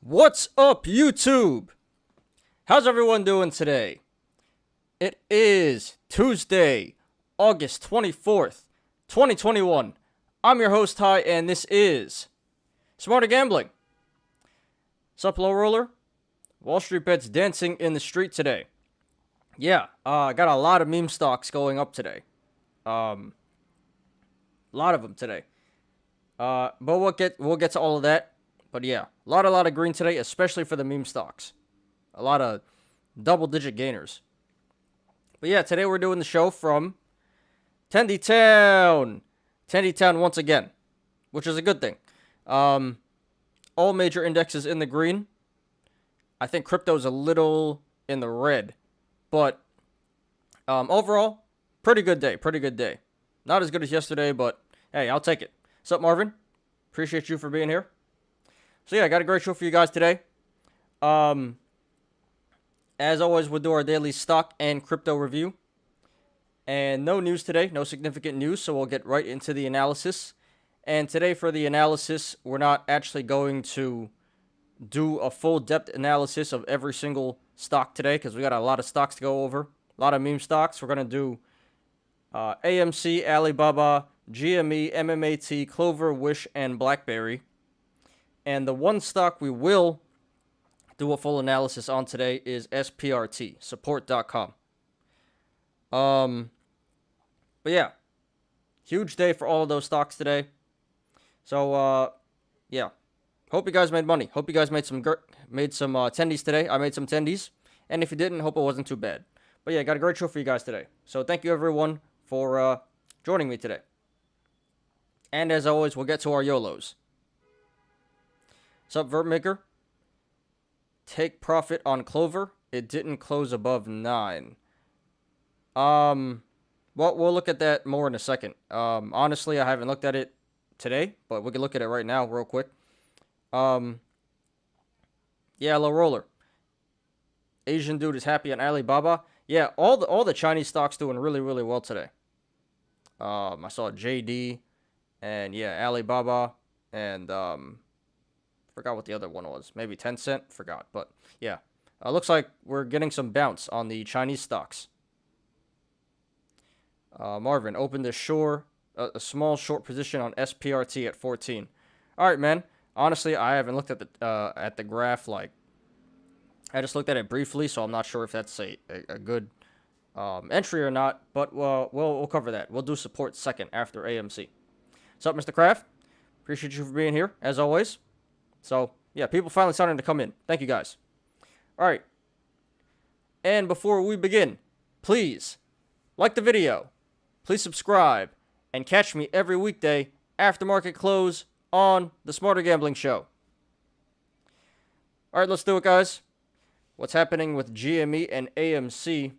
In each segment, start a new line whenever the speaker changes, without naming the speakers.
What's up, YouTube? How's everyone doing today? It is Tuesday, August 24th, 2021. I'm your host, Ty, and this is Smarter Gambling. Sup, low roller? Wall Street bets dancing in the street today. Yeah, I got a lot of meme stocks going up today. A lot of them today. But we'll get to all of that. But yeah, a lot of green today, especially for the meme stocks. A lot of double-digit gainers. But yeah, today we're doing the show from Tendy Town. Tendy Town once again, which is a good thing. All major indexes in the green. I think crypto's a little in the red. But overall, pretty good day. Not as good as yesterday, but hey, I'll take it. What's up, Marvin? Appreciate you for being here. So yeah, I got a great show for you guys today. As always, we'll do our daily stock and crypto review. And no news today, no significant news, so we'll get right into the analysis. And today for the analysis, we're not actually going to do a full depth analysis of every single stock today, because we got a lot of stocks to go over. A lot of meme stocks. We're going to do AMC, Alibaba, GME, MMAT, Clover, Wish, and Blackberry. And the one stock we will do a full analysis on today is SPRT, support.com. But yeah, huge day for all of those stocks today. So, yeah, hope you guys made money. Hope you guys made some tendies today. I made some tendies. And if you didn't, hope it wasn't too bad. But yeah, got a great show for you guys today. So thank you everyone for joining me today. And as always, we'll get to our Yolos. Sup, Vertmaker? Take profit on Clover. It didn't close above 9. Well, we'll look at that more in a second. Honestly, I haven't looked at it today, but we can look at it right now real quick. Yeah, low roller. Asian dude is happy on Alibaba. Yeah, all the Chinese stocks doing really well today. I saw JD and yeah, Alibaba and forgot what the other one was. Maybe Tencent, forgot, but yeah. Looks like we're getting some bounce on the Chinese stocks. Marvin opened a small short position on SPRT at 14. All right, man. Honestly, I haven't looked at the graph. Like, I just looked at it briefly, so I'm not sure if that's a good entry or not. But we'll cover that. We'll do support second after AMC. What's up, Mr. Kraft? Appreciate you for being here as always. So yeah, people finally starting to come in. Thank you guys. All right. And before we begin, please like the video. Please subscribe and catch me every weekday after market close on the Smarter Gambling Show. All right, let's do it, guys. What's happening with GME and AMC?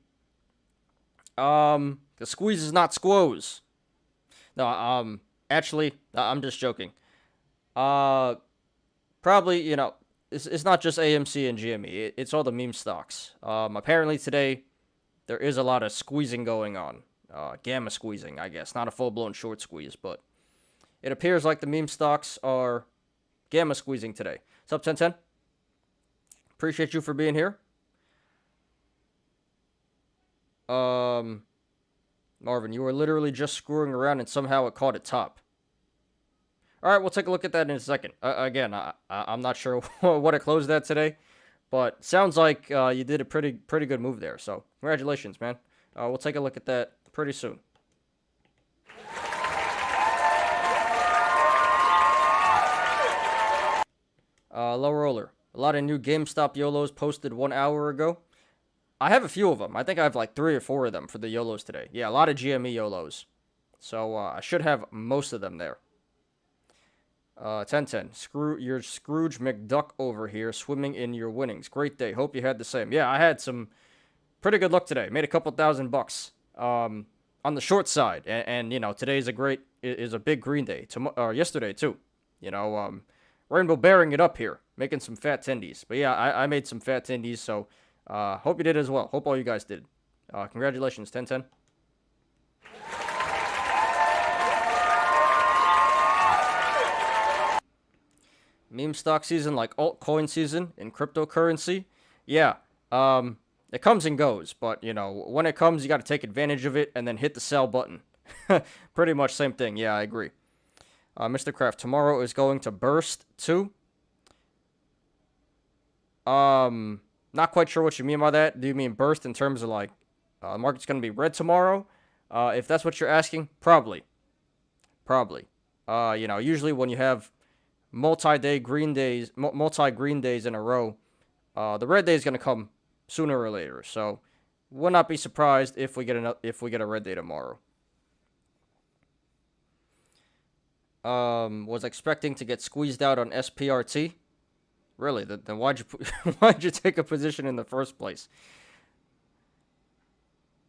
The squeeze is not squoze. No, actually, I'm just joking. Probably, you know, it's not just AMC and GME. It's all the meme stocks. Apparently today, there is a lot of squeezing going on. Gamma squeezing, I guess. Not a full-blown short squeeze, but it appears like the meme stocks are gamma squeezing today. What's up, 1010? Appreciate you for being here. Marvin, you were literally just screwing around and somehow it caught a top. All right, we'll take a look at that in a second. Again, I'm not sure what it closed at today, but sounds like you did a pretty good move there. So congratulations, man. We'll take a look at that pretty soon. Low roller. A lot of new GameStop Yolos posted 1 hour ago. I have a few of them. I think I have like 3 or 4 of them for the Yolos today. Yeah, a lot of GME Yolos. So I should have most of them there. 1010. You're Scrooge McDuck over here, swimming in your winnings. Great day. Hope you had the same. Yeah, I had some pretty good luck today. Made a couple $1,000 on the short side, and you know, today is a big green day. Yesterday too. You know, Rainbow bearing it up here, making some fat tendies. But yeah, I made some fat tendies. So hope you did as well. Hope all you guys did. Congratulations, 1010. meme stock season, like altcoin season in cryptocurrency, yeah, it comes and goes. But, you know, when it comes, you got to take advantage of it and then hit the sell button. Pretty much same thing. Yeah, I agree. Mr. Kraft, tomorrow is going to burst too. Not quite sure what you mean by that. Do you mean burst in terms of like the market's going to be red tomorrow? If that's what you're asking, probably. You know, usually when you have multi-green days in a row, the red day is going to come sooner or later. So, would not be surprised if we get a red day tomorrow. Was expecting to get squeezed out on SPRT. Really? Then why'd you take a position in the first place?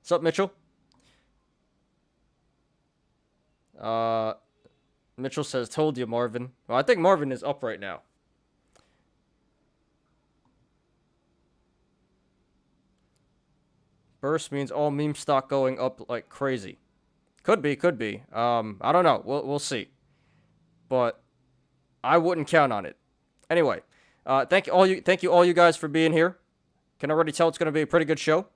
What's up, Mitchell? Mitchell says, "Told you, Marvin." Well, I think Marvin is up right now. Burst means all meme stock going up like crazy. Could be. I don't know. We'll see. But I wouldn't count on it. Anyway, thank you all you guys for being here. Can already tell it's going to be a pretty good show.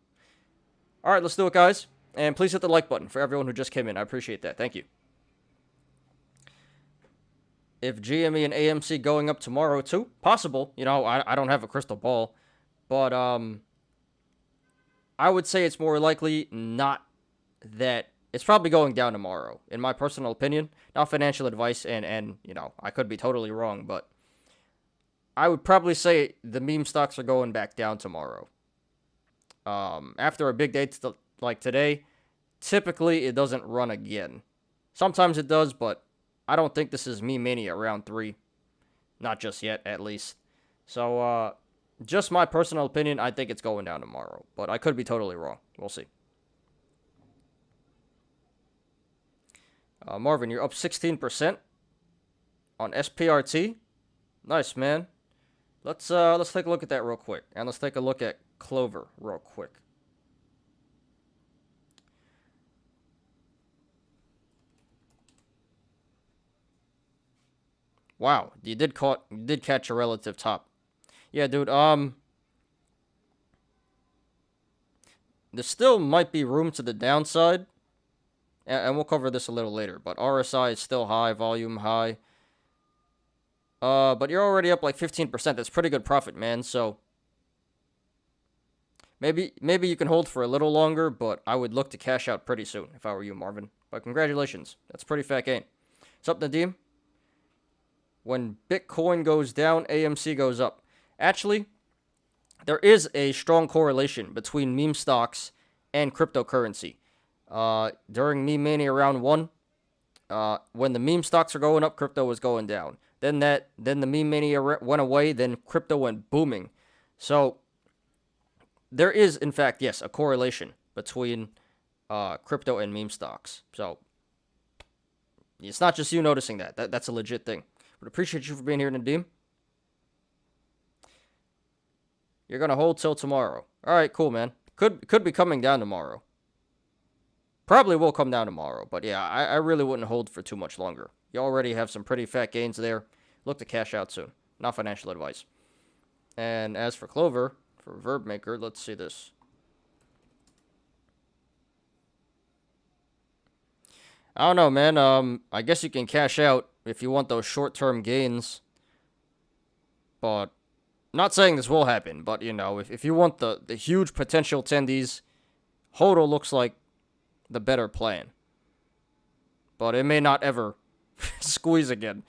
All right, let's do it, guys. And please hit the like button for everyone who just came in. I appreciate that. Thank you. If GME and AMC going up tomorrow too, possible. You know, I don't have a crystal ball, but I would say it's more likely not that. It's probably going down tomorrow, in my personal opinion. Not financial advice, and you know, I could be totally wrong, but I would probably say the meme stocks are going back down tomorrow. After a big day like today, typically it doesn't run again. Sometimes it does, but I don't think this is meme mania round 3. Not just yet, at least. So, just my personal opinion, I think it's going down tomorrow, but I could be totally wrong. We'll see. Marvin, you're up 16% on SPRT. Nice, man. Let's take a look at that real quick, and let's take a look at Clover real quick. Wow, you did catch a relative top. Yeah, dude. There still might be room to the downside. And we'll cover this a little later, but RSI is still high, volume high. But you're already up like 15%. That's pretty good profit, man. So maybe you can hold for a little longer, but I would look to cash out pretty soon if I were you, Marvin. But congratulations. That's a pretty fat gain. What's up, Nadeem? When Bitcoin goes down, AMC goes up. Actually, there is a strong correlation between meme stocks and cryptocurrency. During Meme Mania round 1, when the meme stocks are going up, crypto was going down. Then the Meme Mania went away, then crypto went booming. So there is, in fact, yes, a correlation between crypto and meme stocks. So it's not just you noticing that. That's a legit thing. But appreciate you for being here, Nadeem. You're gonna hold till tomorrow. All right, cool, man. Could be coming down tomorrow. Probably will come down tomorrow, but yeah, I really wouldn't hold for too much longer. You already have some pretty fat gains there. Look to cash out soon. Not financial advice. And as for Clover, for Verb Maker, let's see this. I don't know, man. I guess you can cash out if you want those short-term gains. But not saying this will happen, but you know, if you want the huge potential attendees, HODL looks like the better plan. But it may not ever squeeze again.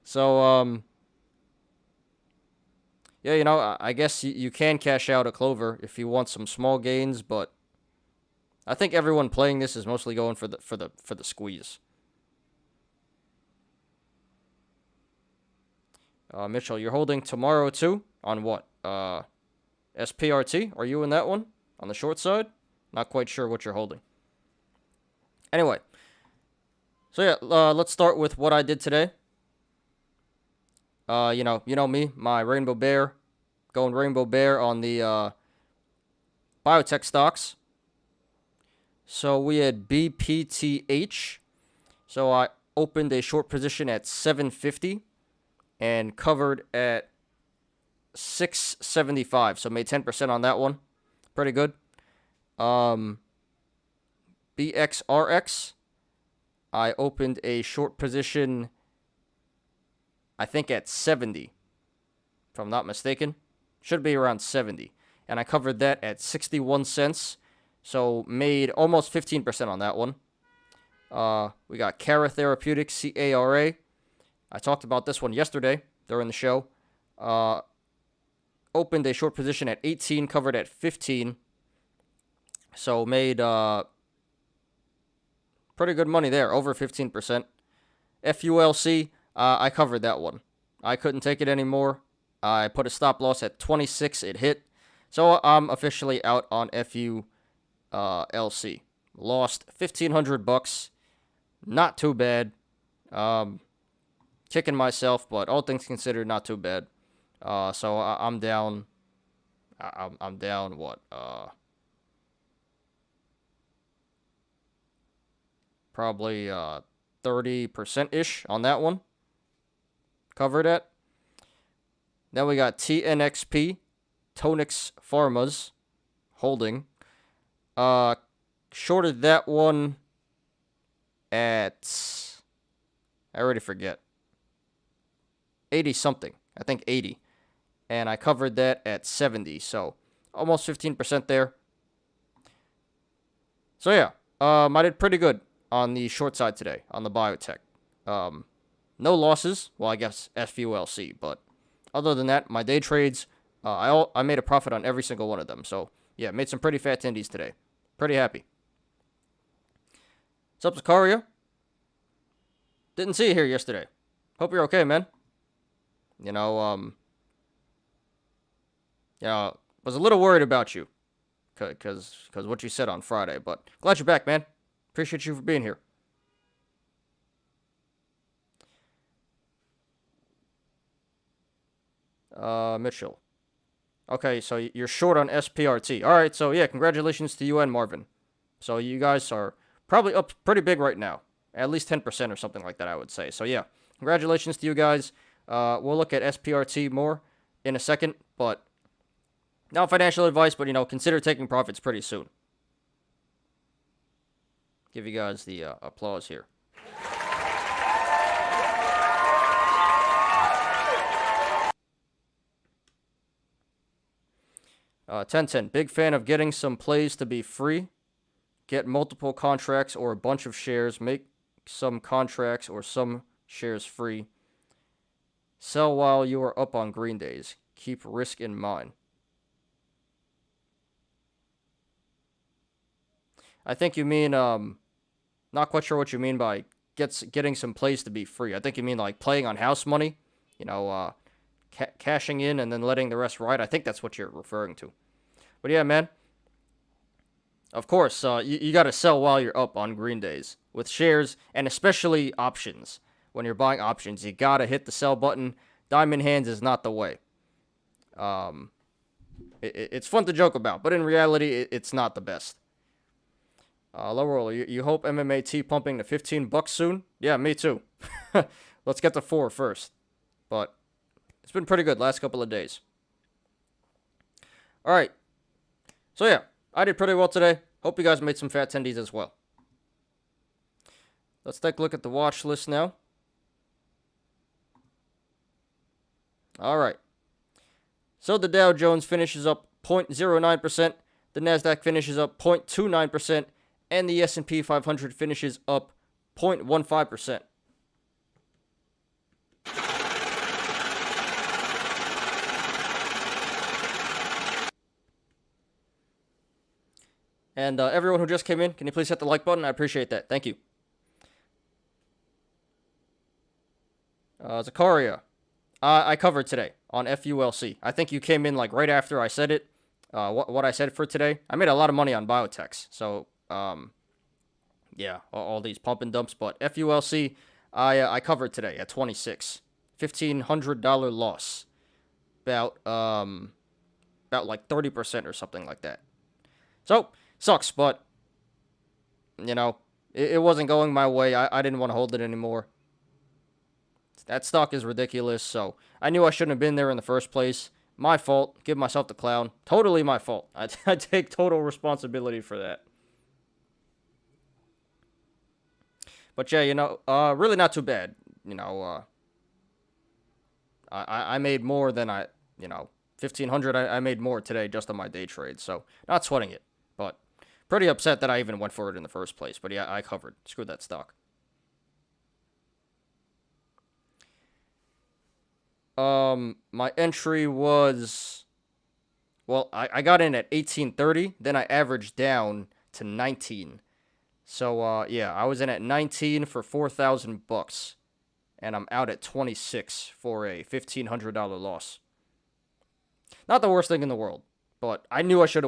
So, yeah, you know, I guess you can cash out a Clover if you want some small gains, but I think everyone playing this is mostly going for the squeeze. Mitchell, you're holding tomorrow too? On what? SPRT? Are you in that one? On the short side? Not quite sure what you're holding. Anyway. So yeah, let's start with what I did today. You know me, my Rainbow Bear. Going Rainbow Bear on the biotech stocks. So we had BPTH. So I opened a short position at 750. and covered at 675. So made 10% on that one. Pretty good. BXRX, I opened a short position, I think at 70, if I'm not mistaken. Should be around 70. And I covered that at 61 cents. So made almost 15% on that one. We got Cara Therapeutics, CARA. I talked about this one yesterday during the show. Opened a short position at 18, covered at 15. So made pretty good money there, over 15%. FULC, I covered that one. I couldn't take it anymore. I put a stop loss at 26. It hit. So I'm officially out on FULC. Lost $1,500. Not too bad. Kicking myself, but all things considered, not too bad. So I'm down. I'm down what? Probably 30%-ish on that one. Covered at. Then we got TNXP, Tonix Pharmas Holding. Shorted that one at, I already forget, 80 something. I think 80. And I covered that at 70. So almost 15% there. So yeah, I did pretty good on the short side today on the biotech. No losses. Well, I guess FULC, but other than that, my day trades, I made a profit on every single one of them. So yeah, made some pretty fat tendies today. Pretty happy. What's up, Sicario? Didn't see you here yesterday. Hope you're okay, man. Was a little worried about you, cause what you said on Friday. But glad you're back, man. Appreciate you for being here. Mitchell. Okay, so you're short on SPRT. All right, so yeah, congratulations to you and Marvin. So you guys are probably up pretty big right now. At least 10% or something like that, I would say. So yeah, congratulations to you guys. We'll look at SPRT more in a second, but not financial advice, but consider taking profits pretty soon. Give you guys the applause here. Ten, big fan of getting some plays to be free. Get multiple contracts or a bunch of shares. Make some contracts or some shares free. Sell while you are up on green days. Keep risk in mind. I think you mean, not quite sure what you mean by getting some plays to be free. I think you mean like playing on house money, cashing in and then letting the rest ride. I think that's what you're referring to. But yeah, man. Of course, you got to sell while you're up on green days with shares and especially options. When you're buying options, you got to hit the sell button. Diamond hands is not the way. It's fun to joke about, but in reality, it's not the best. Low roller, you hope MMAT pumping to $15 soon? Yeah, me too. Let's get to 4 first. But it's been pretty good last couple of days. All right. So yeah, I did pretty well today. Hope you guys made some fat tendies as well. Let's take a look at the watch list now. All right. So the Dow Jones finishes up 0.09%. The Nasdaq finishes up 0.29%. And the S&P 500 finishes up 0.15%. And everyone who just came in, can you please hit the like button? I appreciate that. Thank you. Zakaria, I covered today on FULC. I think you came in like right after I said it. What I said for today. I made a lot of money on biotechs. So, yeah, all these pump and dumps. But FULC, I covered today at 26. $1,500 loss. About like 30% or something like that. So, sucks, but, it wasn't going my way. I didn't want to hold it anymore. That stock is ridiculous, so I knew I shouldn't have been there in the first place. My fault. Give myself the clown. Totally my fault. I take total responsibility for that. But yeah, really not too bad. I made more than 1,500. I made more today just on my day trade, so not sweating it. But pretty upset that I even went for it in the first place. But yeah, I covered. Screw that stock. My entry was, well, I got in at 1830, then I averaged down to 19. So, yeah, I was in at 19 for $4,000, and I'm out at 26 for a $1,500 loss. Not the worst thing in the world, but I knew I should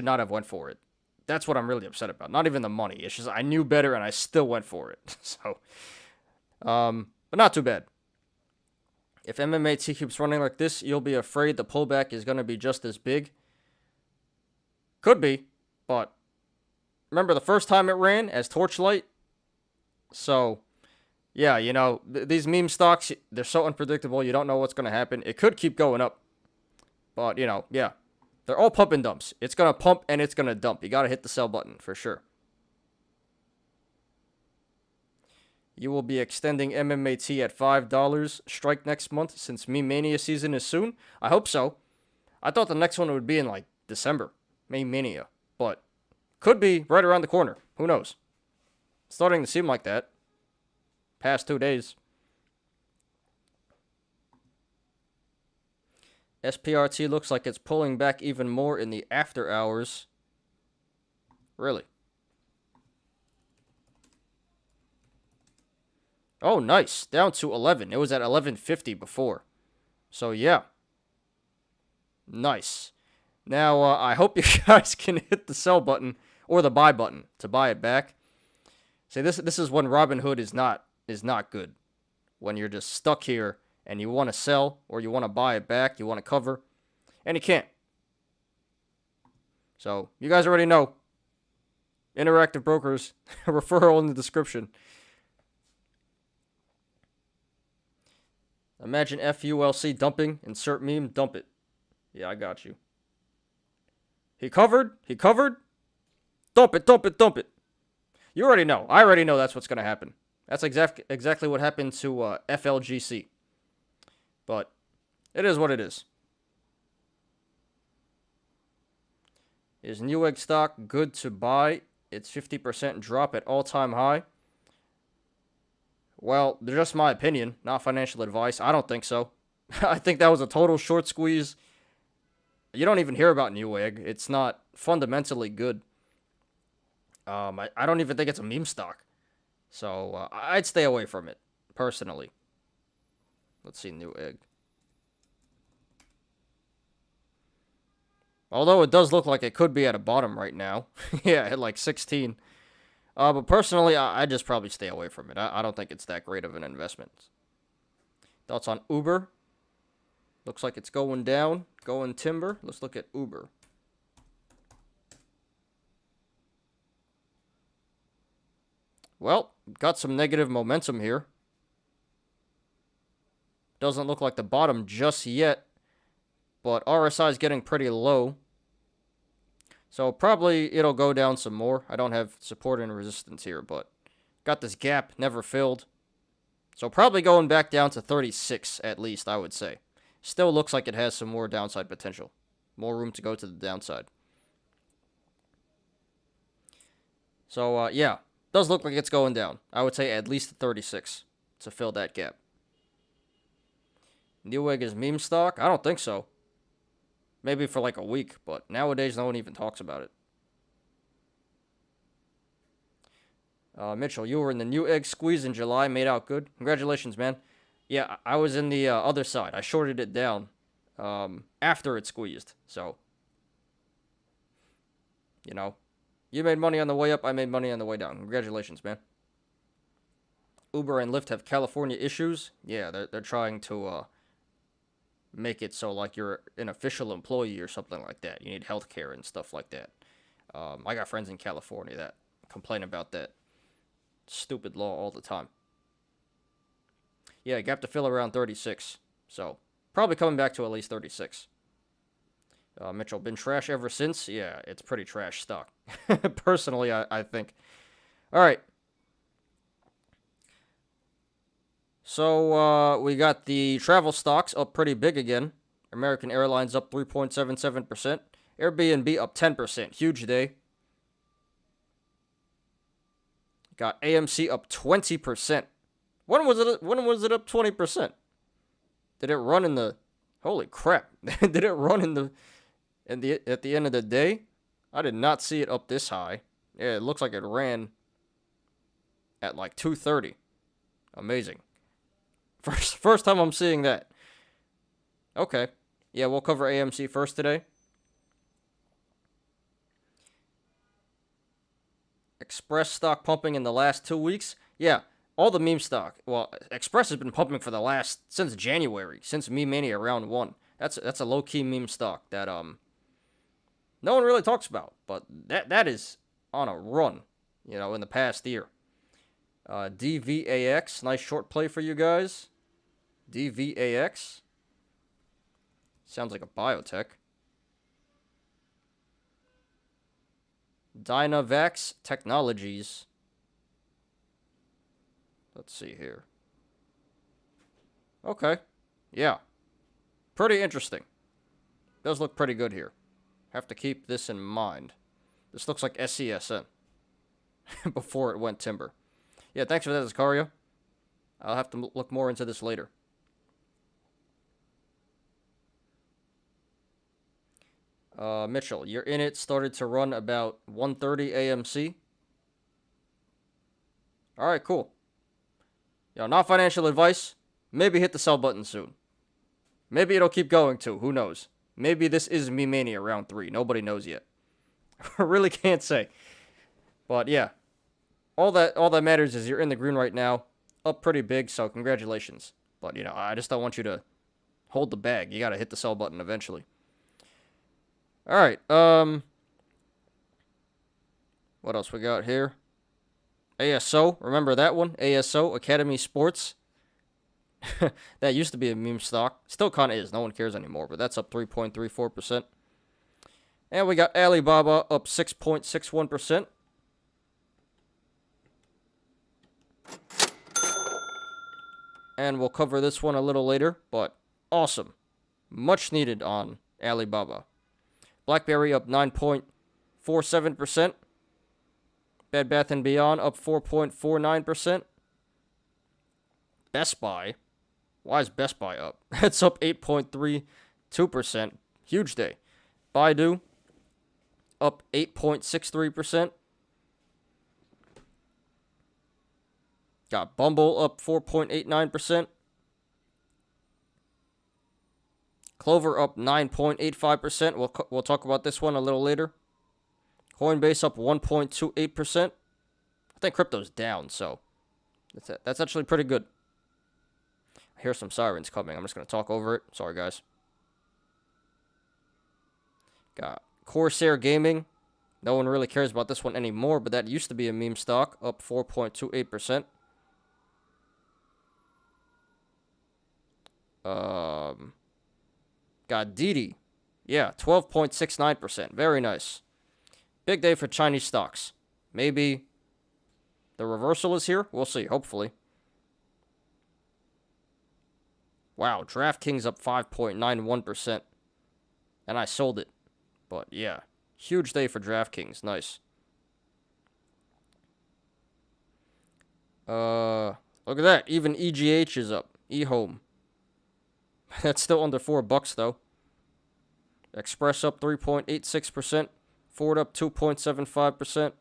not have went for it. That's what I'm really upset about. Not even the money. It's just I knew better and I still went for it. So, but not too bad. If MMAT keeps running like this, you'll be afraid the pullback is going to be just as big. Could be, but remember the first time it ran as Torchlight? So, yeah, these meme stocks, they're so unpredictable, you don't know what's going to happen. It could keep going up, but, yeah. They're all pump and dumps. It's going to pump and it's going to dump. You got to hit the sell button for sure. You will be extending MMAT at $5 strike next month since Meme Mania season is soon. I hope so. I thought the next one would be in like December, Meme Mania, but could be right around the corner. Who knows? It's starting to seem like that. Past 2 days. SPRT looks like it's pulling back even more in the after hours. Really? Oh, nice. Down to 11. It was at 1150 before. So, yeah. Nice. Now, I hope you guys can hit the sell button or the buy button to buy it back. See, this is when Robinhood is not good. When you're just stuck here and you want to sell or you want to buy it back, you want to cover, and you can't. So, you guys already know. Interactive Brokers, referral in the description. Imagine FULC dumping, insert meme, dump it. Yeah, I got you. He covered. Dump it. You already know. I already know that's what's going to happen. That's exactly what happened to FLGC. But it is what it is. Is Newegg stock good to buy? It's 50% drop at all-time high. Well, they're just my opinion, not financial advice. I don't think so. I think that was a total short squeeze. You don't even hear about Newegg. It's not fundamentally good. I don't even think it's a meme stock. So, I'd stay away from it, personally. Let's see, Newegg. Although it does look like it could be at a bottom right now. Yeah, at like 16. But personally, I'd just probably stay away from it. I don't think it's that great of an investment. Thoughts on Uber? Looks like it's going down, going timber. Let's look at Uber. Well, got some negative momentum here. Doesn't look like the bottom just yet, but RSI is getting pretty low. So probably it'll go down some more. I don't have support and resistance here, but got this gap never filled. So probably going back down to 36 at least, I would say. Still looks like it has some more downside potential. More room to go to the downside. So, yeah. Does look like it's going down. I would say at least 36 to fill that gap. Newegg is meme stock? I don't think so. Maybe for like a week, but nowadays no one even talks about it. Mitchell, you were in the Newegg squeeze in July, made out good. Congratulations, man. Yeah, I was in the other side. I shorted it down after it squeezed. So, you made money on the way up, I made money on the way down. Congratulations, man. Uber and Lyft have California issues. Yeah, they're trying to make it so like you're an official employee or something like that. You need healthcare and stuff like that. I got friends in California that complain about that stupid law all the time. Yeah, gap to fill around 36. So, probably coming back to at least 36. Mitchell, been trash ever since? Yeah, it's pretty trash stock. Personally, I think. All right. So, we got the travel stocks up pretty big again. American Airlines up 3.77%. Airbnb up 10%. Huge day. Got AMC up 20%. When was it up 20%? Did it run in the... Holy crap. Did it run at the end of the day? I did not see it up this high. Yeah, it looks like it ran at like 2:30. Amazing. First time I'm seeing that. Okay. Yeah, we'll cover AMC first today. Express stock pumping in the last 2 weeks. Yeah, all the meme stock. Well, Express has been pumping for since January, since Meme Mania round 1. That's a low-key meme stock that no one really talks about, but that is on a run, in the past year. DVAX, nice short play for you guys. DVAX. Sounds like a biotech. Dynavax Technologies. Let's see here. Okay. Yeah. Pretty interesting. Does look pretty good here. Have to keep this in mind. This looks like SCSN. Before it went timber. Yeah, thanks for that, Zakaria. I'll have to look more into this later. Mitchell, you're in it. Started to run about 1:30 AMC. All right, cool. Not financial advice. Maybe hit the sell button soon. Maybe it'll keep going too. Who knows? Maybe this is Meme Mania round 3. Nobody knows yet. I really can't say. But yeah, all that matters is you're in the green right now, up pretty big. So congratulations. But I just don't want you to hold the bag. You gotta hit the sell button eventually. All right. What else we got here? ASO. Remember that one? ASO, Academy Sports. That used to be a meme stock. Still kind of is. No one cares anymore, but that's up 3.34%. And we got Alibaba up 6.61%. And we'll cover this one a little later, but awesome. Much needed on Alibaba. Blackberry up 9.47%. Bed Bath & Beyond up 4.49%. Best Buy. Why is Best Buy up? It's up 8.32%. Huge day. Baidu up 8.63%. Got Bumble up 4.89%. Clover up 9.85%. We'll talk about this one a little later. Coinbase up 1.28%. I think crypto's down, so that's actually pretty good. I hear some sirens coming. I'm just going to talk over it. Sorry, guys. Got Corsair Gaming. No one really cares about this one anymore, but that used to be a meme stock, up 4.28%. Got Didi. Yeah, 12.69%. Very nice. Big day for Chinese stocks. Maybe the reversal is here. We'll see, hopefully. Wow, DraftKings up 5.91%. And I sold it. But yeah, huge day for DraftKings. Nice. Look at that. Even EGH is up. eHome. That's still under $4 though. Express up 3.86%. Ford up 2.75%.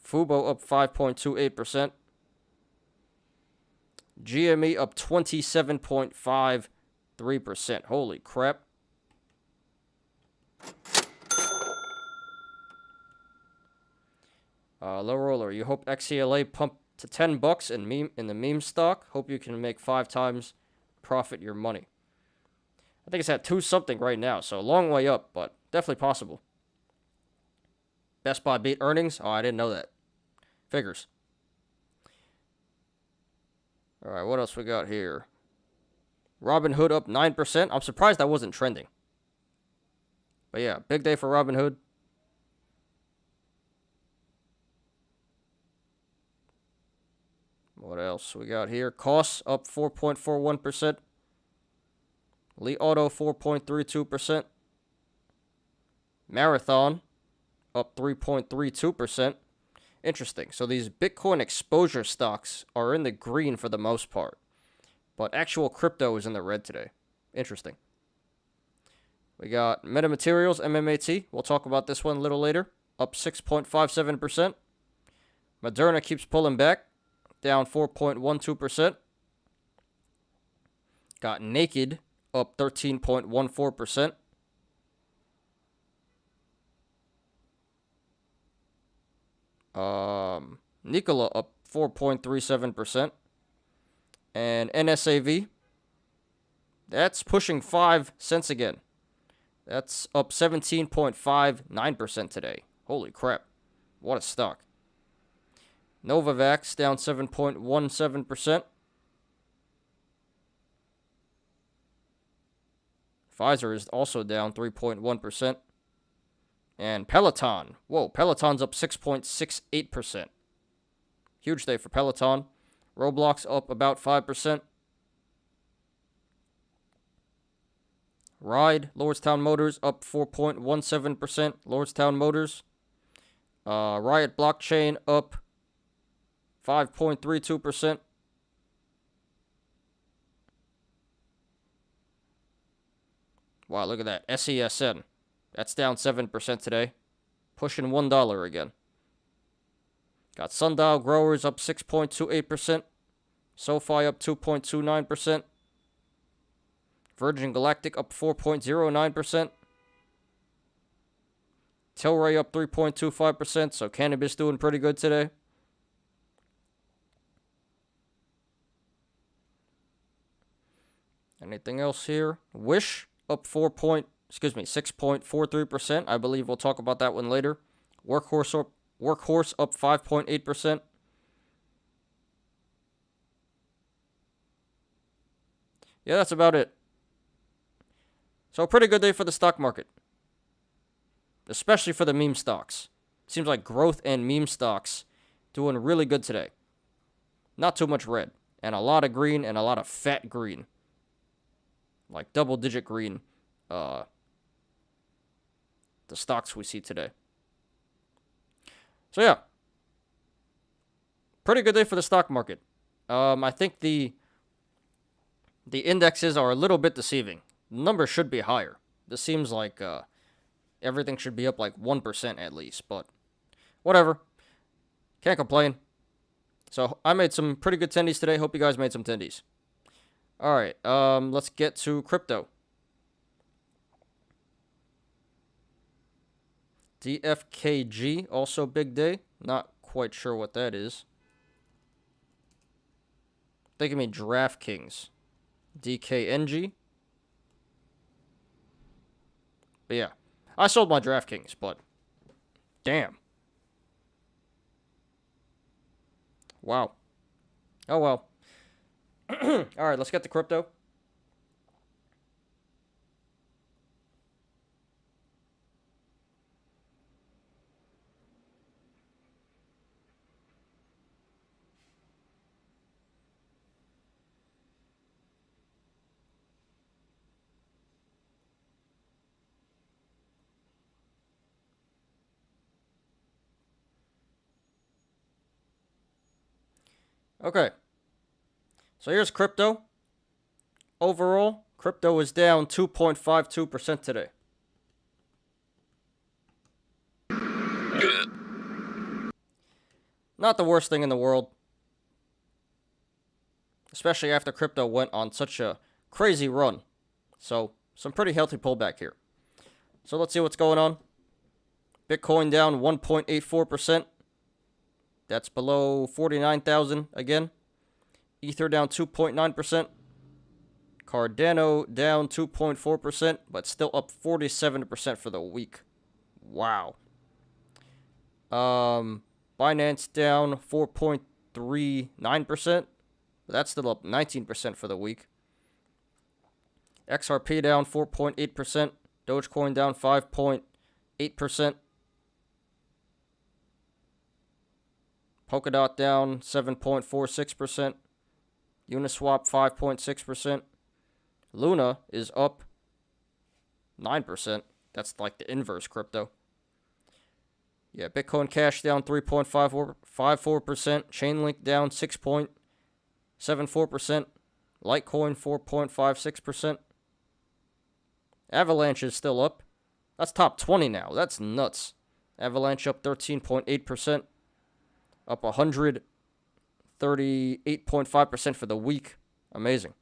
Fubo up 5.28%. GME up 27.53%. Holy crap. Low roller. You hope XCLA pump to $10 in the meme stock. Hope you can make 5 times profit your money. I think it's at 2 something right now, so a long way up, but definitely possible. Best Buy beat earnings? Oh, I didn't know that. Figures. All right, what else we got here? Robinhood up 9%. I'm surprised that wasn't trending. But yeah, big day for Robinhood. What else we got here? Costs up 4.41%. Li Auto 4.32%. Marathon up 3.32%. Interesting. So these Bitcoin exposure stocks are in the green for the most part. But actual crypto is in the red today. Interesting. We got Metamaterials, MMAT. We'll talk about this one a little later. Up 6.57%. Moderna keeps pulling back. Down 4.12%. Got Naked up 13.14%. Nikola up 4.37%. And NSAV, that's pushing 5 cents again. That's up 17.59% today. Holy crap. What a stock. Novavax down 7.17%. Pfizer is also down 3.1%. And Peloton. Whoa, Peloton's up 6.68%. Huge day for Peloton. Roblox up about 5%. Ride, Lordstown Motors up 4.17%. Lordstown Motors. Riot Blockchain up 5.32%. Wow, look at that. SESN. That's down 7% today. Pushing $1 again. Got Sundial Growers up 6.28%. SoFi up 2.29%. Virgin Galactic up 4.09%. Tilray up 3.25%. So cannabis doing pretty good today. Anything else here? Wish up 6.43%. I believe we'll talk about that one later. Workhorse up 5.8%. Yeah, that's about it. So a pretty good day for the stock market. Especially for the meme stocks. Seems like growth and meme stocks doing really good today. Not too much red. And a lot of green and a lot of fat green. Like double-digit green. The stocks we see today. So yeah. Pretty good day for the stock market. I think the indexes are a little bit deceiving. The numbers should be higher. This seems like everything should be up like 1% at least, but whatever. Can't complain. So I made some pretty good tendies today. Hope you guys made some tendies. Alright, let's get to crypto. DFKG, also big day. Not quite sure what that is. I think it means DraftKings. DKNG. But yeah, I sold my DraftKings, but damn. Wow. Oh well. Alright, let's get to crypto. Okay. So here's crypto. Overall, crypto is down 2.52% today. Not the worst thing in the world. Especially after crypto went on such a crazy run. So, some pretty healthy pullback here. So let's see what's going on. Bitcoin down 1.84%. That's below 49,000 again. Ether down 2.9%. Cardano down 2.4%, but still up 47% for the week. Wow. Binance down 4.39%. That's still up 19% for the week. XRP down 4.8%. Dogecoin down 5.8%. Polkadot down 7.46%. Uniswap 5.6%. Luna is up 9%. That's like the inverse crypto. Yeah, Bitcoin Cash down 3.54%. Chainlink down 6.74%. Litecoin 4.56%. Avalanche is still up. That's top 20 now. That's nuts. Avalanche up 13.8%. Up 138.5% for the week. Amazing.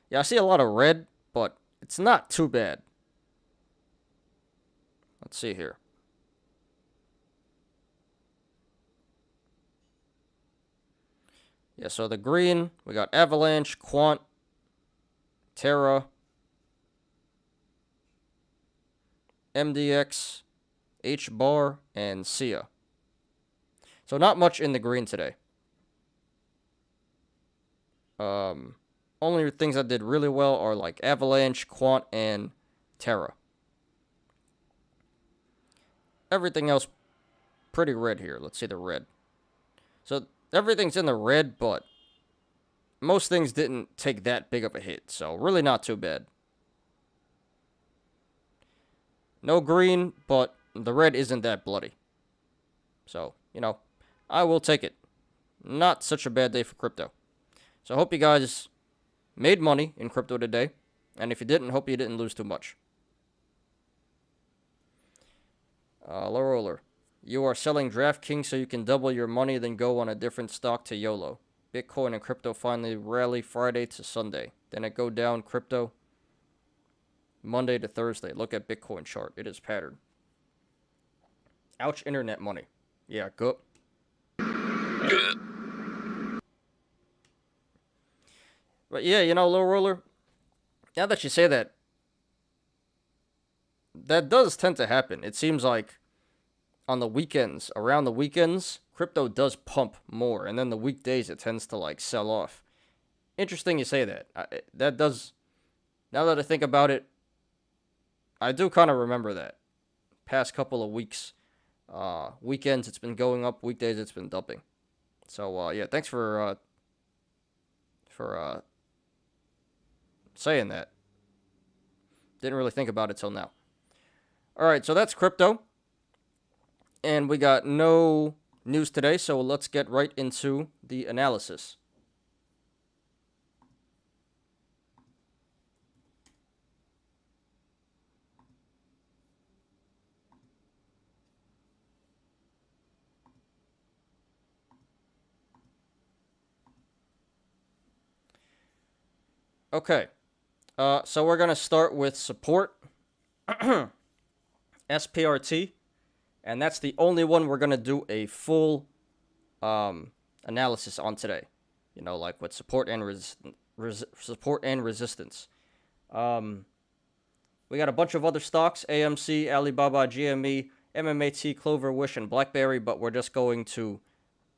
Yeah, I see a lot of red, but it's not too bad. Let's see here. Yeah, so the green, we got Avalanche, Quant, Terra, MDX, HBAR, and SIA. So not much in the green today. Only things that did really well are like Avalanche, Quant, and Terra. Everything else pretty red here. Let's see the red. So everything's in the red, but most things didn't take that big of a hit. So really not too bad. No green, but the red isn't that bloody. So, you know, I will take it. Not such a bad day for crypto. So I hope you guys made money in crypto today. And if you didn't, hope you didn't lose too much. Low roller. You are selling DraftKings so you can double your money, then go on a different stock to YOLO. Bitcoin and crypto finally rally Friday to Sunday. Then it go down crypto Monday to Thursday. Look at Bitcoin chart. It is patterned. Ouch, internet money. Yeah, go. But yeah, you know, low roller, now that you say that, that does tend to happen. It seems like on the weekends, around the weekends, crypto does pump more, and then the weekdays it tends to like sell off. Interesting you say that. That does, now that I think about it, I do kind of remember that. Past couple of weeks, weekends it's been going up, weekdays it's been dumping. So yeah, thanks for saying that. Didn't really think about it till now. Alright, so that's crypto. And we got no news today, so let's get right into the analysis. Okay, so we're going to start with support, SPRT, and that's the only one we're going to do a full analysis on today. You know, like with support and resistance. We got a bunch of other stocks, AMC, Alibaba, GME, MMAT, Clover, Wish, and Blackberry, but we're just going to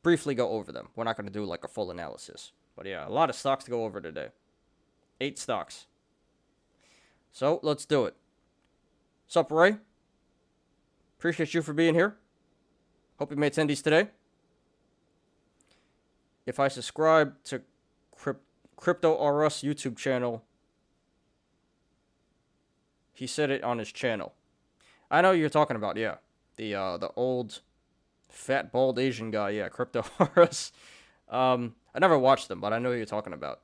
briefly go over them. We're not going to do like a full analysis. But yeah, a lot of stocks to go over today. 8 stocks. So, let's do it. Sup, Ray? Appreciate you for being here. Hope you made attendees today. If I subscribe to Crypto R Us YouTube channel, he said it on his channel. I know you're talking about, yeah. The old fat bald Asian guy, yeah, Crypto R Us. I never watched them, but I know who you're talking about.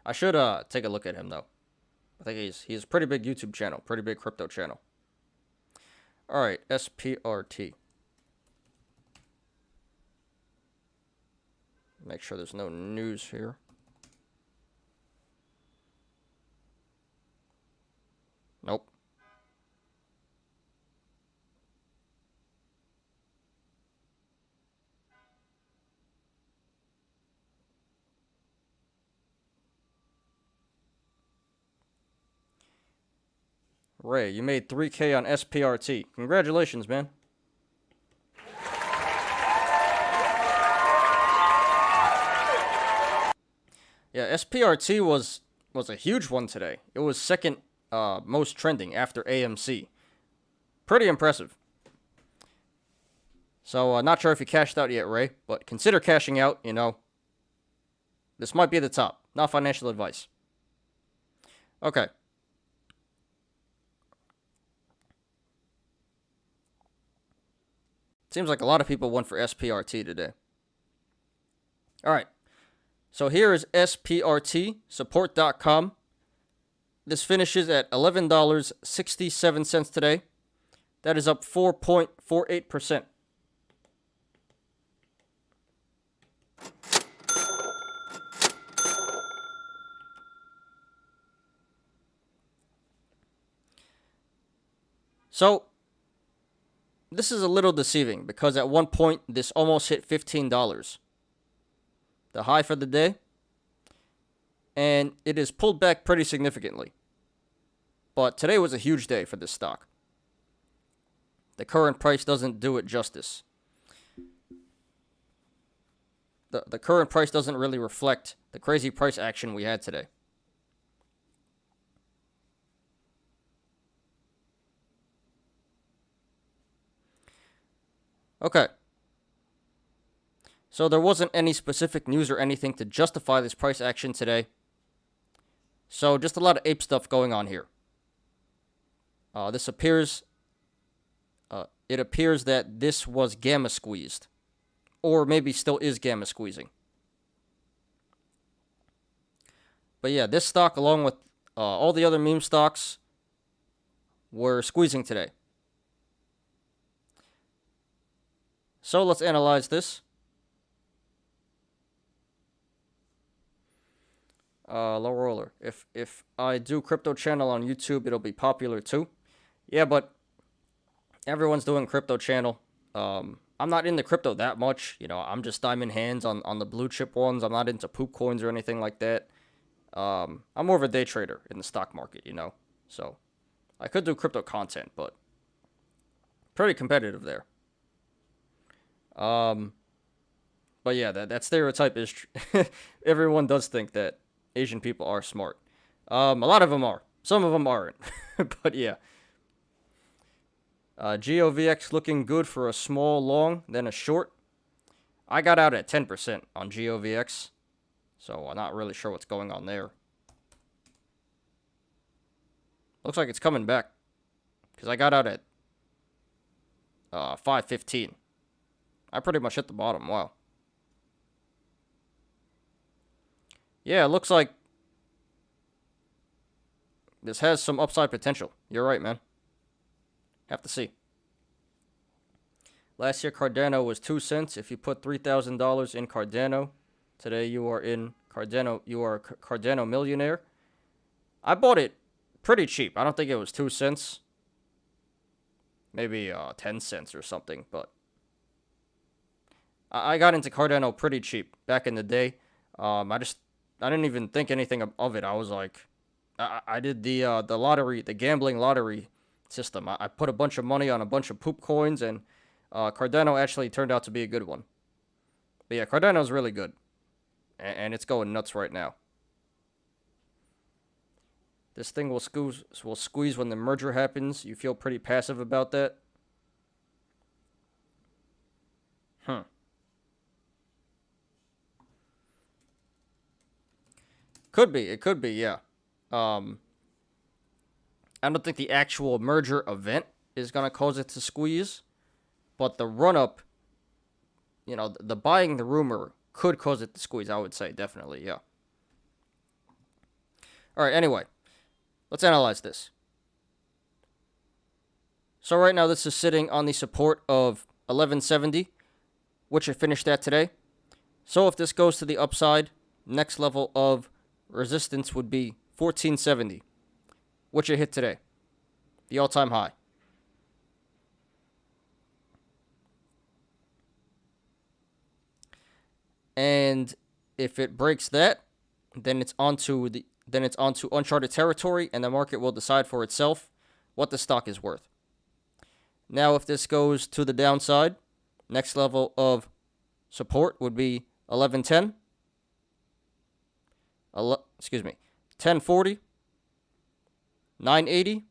I should take a look at him though. I think he's a pretty big YouTube channel, pretty big crypto channel. All right, SPRT. Make sure there's no news here. Nope. Ray, you made 3K on SPRT. Congratulations, man. Yeah, SPRT was a huge one today. It was second most trending after AMC. Pretty impressive. So, not sure if you cashed out yet, Ray, but consider cashing out, you know. This might be the top. Not financial advice. Okay. Seems like a lot of people went for SPRT today. Alright. So here is SPRT, support.com. This finishes at $11.67 today. That is up 4.48%. So, this is a little deceiving because at one point this almost hit $15. The high for the day. And it is pulled back pretty significantly. But today was a huge day for this stock. The current price doesn't do it justice. The current price doesn't really reflect the crazy price action we had today. Okay. So there wasn't any specific news or anything to justify this price action today. So just a lot of ape stuff going on here. It appears that this was gamma squeezed. Or maybe still is gamma squeezing. But yeah, this stock along with all the other meme stocks were squeezing today. So let's analyze this. Low roller. If I do crypto channel on YouTube, it'll be popular too. Yeah, but everyone's doing crypto channel. I'm not into crypto that much. You know, I'm just diamond hands on the blue chip ones. I'm not into poop coins or anything like that. I'm more of a day trader in the stock market, you know. So I could do crypto content, but pretty competitive there. But yeah, that stereotype is everyone does think that Asian people are smart. A lot of them are. Some of them aren't. But yeah. GOVX looking good for a small long, then a short. I got out at 10% on GOVX. So I'm not really sure what's going on there. Looks like it's coming back. Because I got out at 5.15. I pretty much hit the bottom. Wow. Yeah, it looks like this has some upside potential. You're right, man. Have to see. Last year, Cardano was 2 cents. If you put $3,000 in Cardano, today you are in Cardano. You are a Cardano millionaire. I bought it pretty cheap. I don't think it was 2 cents. Maybe 10 cents or something. But I got into Cardano pretty cheap back in the day. I didn't even think anything of it. I was like, I did the lottery, the gambling lottery system. I put a bunch of money on a bunch of poop coins, and Cardano actually turned out to be a good one. But yeah, Cardano's really good, and it's going nuts right now. This thing will squeeze when the merger happens. You feel pretty passive about that? Could be. It could be, yeah. I don't think the actual merger event is going to cause it to squeeze. But the run-up, you know, the buying the rumor could cause it to squeeze, I would say. Definitely, yeah. All right, anyway. Let's analyze this. So right now, this is sitting on the support of 1170, which it finished at today. So if this goes to the upside, next level of resistance would be 1470, which it hit today, the all-time high. And if it breaks that, then it's onto uncharted territory, and the market will decide for itself what the stock is worth. Now, if this goes to the downside, next level of support would be 1110. excuse me, 1040, 980,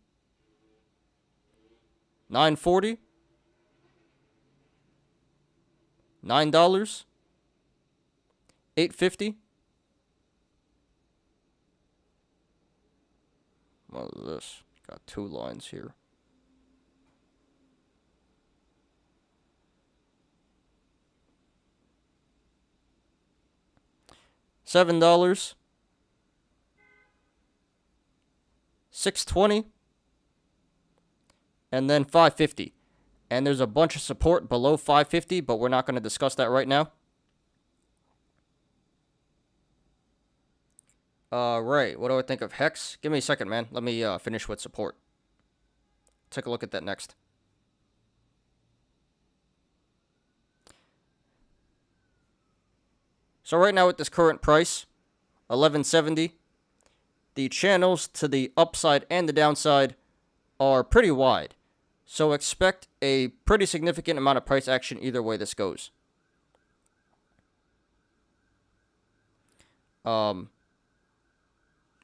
940, $9, 850. What is this? Got two lines here. $7, $6.20, and then $5.50. And there's a bunch of support below $5.50, but we're not going to discuss that right now. Right. What do I think of Hex? Give me a second, man. Let me finish with support. Take a look at that next. So right now at this current price, 1170, the channels to the upside and the downside are pretty wide. So expect a pretty significant amount of price action either way this goes.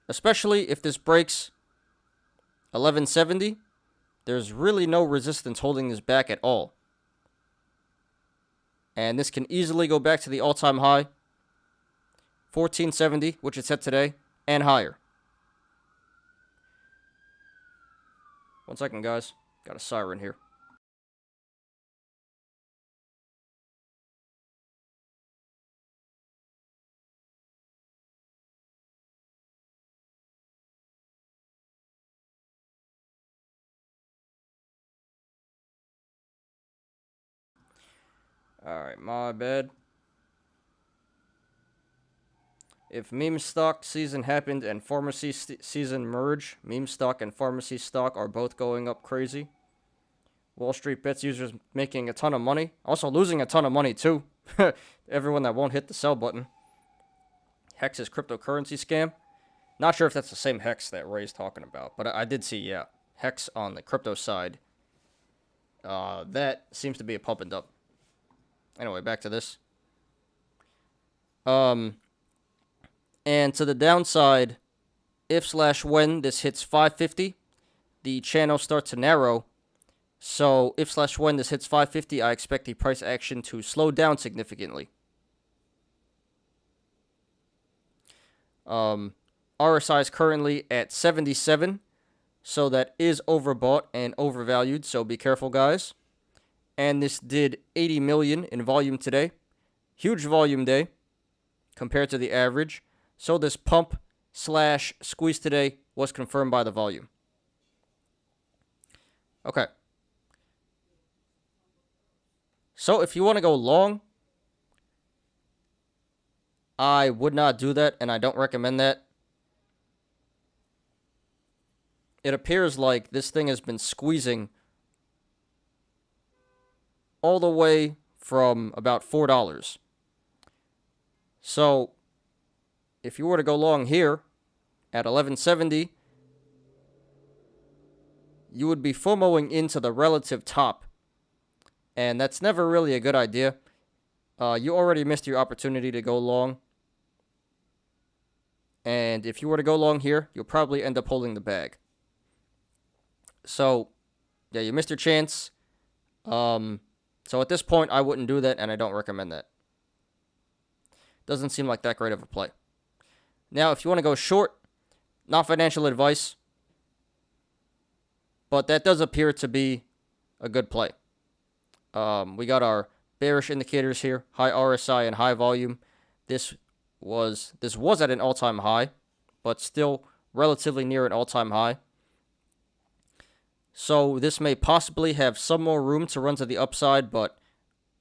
Especially if this breaks 1170, there's really no resistance holding this back at all. And this can easily go back to the all-time high, 1470, which it set today, and higher. One second, guys. Got a siren here. Alright, my bad. If meme stock season happened and pharmacy season merge, meme stock and pharmacy stock are both going up crazy. Wall Street Bets users making a ton of money. Also losing a ton of money too. Everyone that won't hit the sell button. Hex's cryptocurrency scam. Not sure if that's the same Hex that Ray's talking about. But I did see, yeah, Hex on the crypto side. That seems to be a pump and dump. Anyway, back to this. And to the downside, if/when this hits 550, the channel starts to narrow. So if/when this hits 550, I expect the price action to slow down significantly. RSI is currently at 77, so that is overbought and overvalued, so be careful, guys. And this did 80 million in volume today. Huge volume day compared to the average. So this pump/squeeze today was confirmed by the volume. Okay. So if you want to go long, I would not do that, and I don't recommend that. It appears like this thing has been squeezing all the way from about $4. So if you were to go long here at 1170, you would be FOMOing into the relative top. And that's never really a good idea. You already missed your opportunity to go long. And if you were to go long here, you'll probably end up holding the bag. So, yeah, you missed your chance. So at this point, I wouldn't do that, and I don't recommend that. Doesn't seem like that great of a play. Now, if you want to go short, not financial advice, but that does appear to be a good play. We got our bearish indicators here, high RSI and high volume. This was at an all-time high, but still relatively near an all-time high. So this may possibly have some more room to run to the upside, but